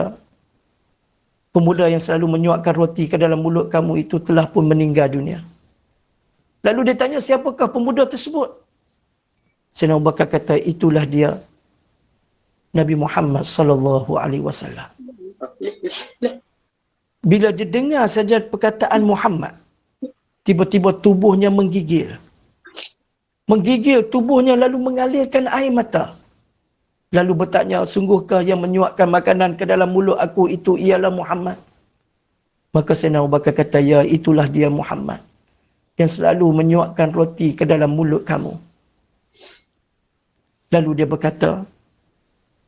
pemuda yang selalu menyuapkan roti ke dalam mulut kamu itu telah pun meninggal dunia. Lalu dia tanya, siapakah pemuda tersebut? Sayyidina Abu Bakar kata, itulah dia, Nabi Muhammad sallallahu alaihi wasallam. Bila dia dengar saja perkataan Muhammad, tiba-tiba tubuhnya menggigil. Menggigil tubuhnya lalu mengalirkan air mata. Lalu bertanya, sungguhkah yang menyuapkan makanan ke dalam mulut aku itu ialah Muhammad? Maka Sayyidina Abu Bakar kata, ya itulah dia Muhammad yang selalu menyuapkan roti ke dalam mulut kamu. Lalu dia berkata,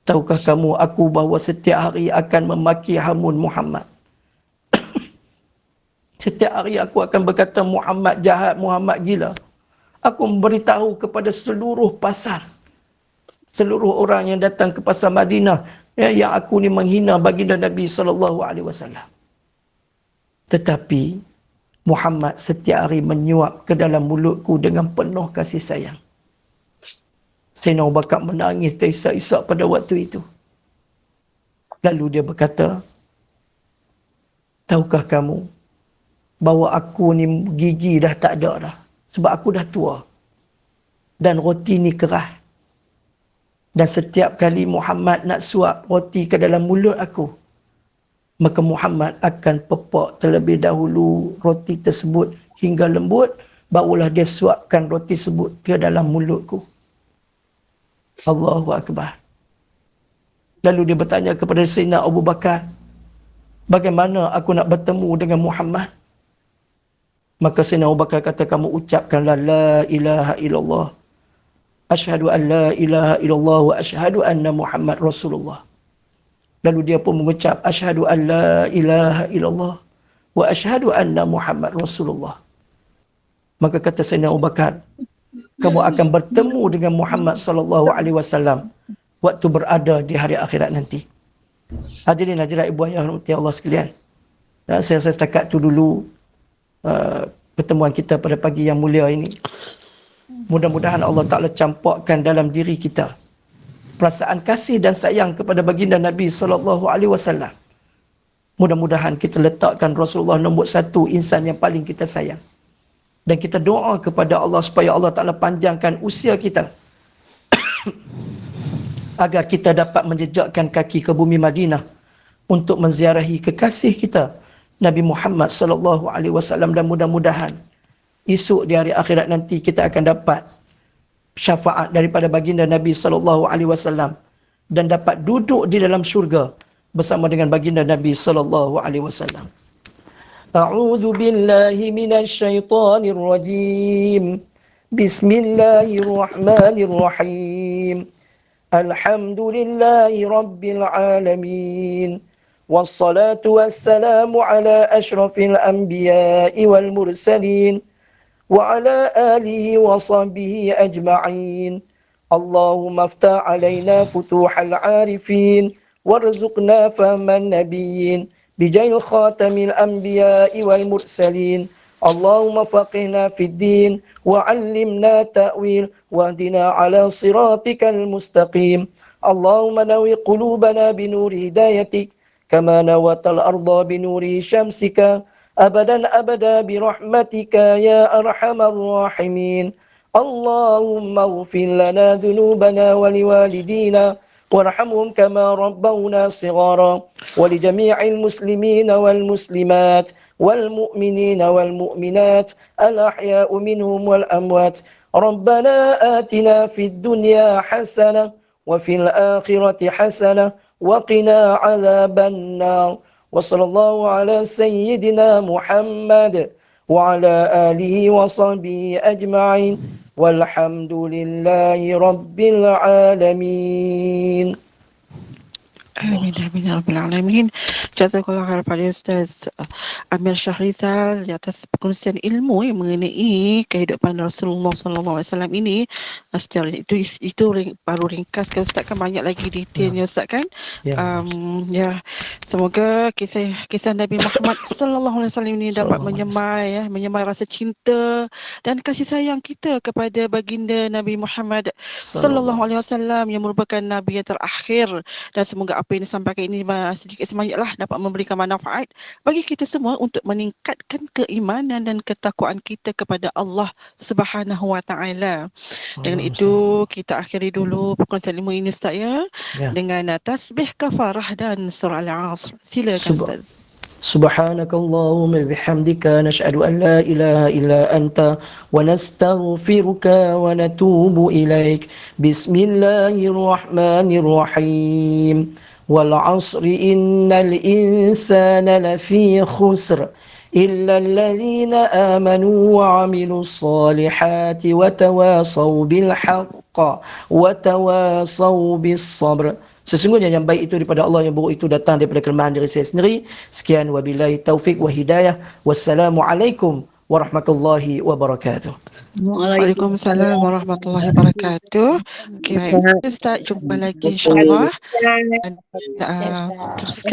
tahukah kamu aku bahawa setiap hari akan memaki hamun Muhammad? Setiap hari aku akan berkata Muhammad jahat, Muhammad gila. Aku memberitahu kepada seluruh pasar, seluruh orang yang datang ke pasar Madinah, yang aku ni menghina baginda Nabi SAW. Tetapi Muhammad setiap hari menyuap ke dalam mulutku dengan penuh kasih sayang. Sayyidina Abu Bakar menangis terisak-isak pada waktu itu. Lalu dia berkata, tahukah kamu bahawa aku ni gigi dah tak ada dah, sebab aku dah tua dan roti ni keras. Dan setiap kali Muhammad nak suap roti ke dalam mulut aku, maka Muhammad akan pepak terlebih dahulu roti tersebut hingga lembut, barulah dia suapkan roti tersebut ke dalam mulutku. Allahu Akbar. Lalu dia bertanya kepada Sayyidina Abu Bakar, bagaimana aku nak bertemu dengan Muhammad? Maka Sayyidina Abu Bakar kata, kamu ucapkanlah la ilaha illallah, asyhadu an la ilaha illallah wa asyhadu anna Muhammad Rasulullah. Lalu dia pun mengucap asyhadu an la ilaha illallah wa asyhadu anna Muhammad Rasulullah. Maka kata Sayyidina Abu Bakar, kamu akan bertemu dengan Muhammad sallallahu alaihi wasallam waktu berada di hari akhirat nanti. Hadirin hadirat ibu ayah rahmati Allah sekalian. Saya rasa setakat tu dulu pertemuan kita pada pagi yang mulia ini. Mudah-mudahan Allah Ta'ala campakkan dalam diri kita perasaan kasih dan sayang kepada baginda Nabi sallallahu alaihi wasallam. Mudah-mudahan kita letakkan Rasulullah nombor satu insan yang paling kita sayang. Dan kita doa kepada Allah supaya Allah Ta'ala panjangkan usia kita agar kita dapat menjejakkan kaki ke bumi Madinah untuk menziarahi kekasih kita Nabi Muhammad sallallahu alaihi wasallam, dan mudah-mudahan esok di hari akhirat nanti kita akan dapat syafaat daripada baginda Nabi sallallahu alaihi wasallam dan dapat duduk di dalam syurga bersama dengan baginda Nabi sallallahu alaihi wasallam. A'udzu billahi minasy syaithanir rajim. Bismillahirrahmanirrahim. Alhamdulillahi rabbil alamin. Wassalatu wassalamu ala asyrafil anbiya'i wal mursalin wa ala alihi wa sahbihi ajma'in. Allahumma aftah alaina futuhal arifin warzuqna fahman nabiyyin bijayil khatamil anbiya'i wal mursalin. Allahumma faqihna fid din wa 'allimna ta'wil wahdina 'ala siratikal mustaqim. Allahumma nawi qulubana binuri hidayatik kama nawatal arda binuri syamsika abadan abada birahmatika ya arhamar rahimin. Allahumma ighfir lana dhunubana wa liwalidina warhamhum kama rabbawna shighara wa li jami'il muslimina wal muslimat wal mu'minina wal mu'minat al ahya'u minhum wal amwat. Rabbana atina fid dunya hasanah wa fil akhirati hasanah wa qina 'adzaban nar. Wa sallallahu ala sayyidina Muhammad wa ala alihi wa sahbihi ajma'in. Walhamdulillahi rabbil alamin. Amin, amin, ya rabbil alamin. Jazakallah khair pada Ustaz Amir Syahrizal di atas perkongsian ilmu mengenai kehidupan Rasulullah SAW ini. Secara baru ringkas kan Ustaz, kan banyak lagi Ya, detailnya Ustaz kan. ya. Ya, semoga kisah Nabi Muhammad SAW ini dapat Sallallahu alaihi wasallam. menyemai rasa cinta dan kasih sayang kita kepada baginda Nabi Muhammad Sallallahu. SAW yang merupakan Nabi yang terakhir. Dan semoga apa yang disampaikan ini sedikit sebanyaklah dapat memberikan manfaat bagi kita semua untuk meningkatkan keimanan dan ketakwaan kita kepada Allah Subhanahu Wa Taala. Dengan Allahumma salli. itu kita akhiri dulu perkongsian ilmu ini Ustaz ya, Ya. dengan tasbih kafarah dan surah Al-Asr. Silakan Subhan Ustaz. سبحانك اللهم بحمدك نشهد أن لا إله إلا أنت ونستغفرك ونتوب إليك بسم الله الرحمن الرحيم والعصر إن الإنسان لفي خسر إلا الذين آمنوا وعملوا الصالحات وتواصوا بالحق وتواصوا بالصبر. Sesungguhnya yang baik itu daripada Allah, yang buruk itu datang daripada kelemahan diri saya sendiri. Sekian, wabillahi taufik wa hidayah. Wassalamualaikum warahmatullahi wabarakatuh. Waalaikumsalam warahmatullahi wabarakatuh. Okay, baik Ustaz, jumpa lagi insyaAllah. Dan Saya Ustaz. teruskan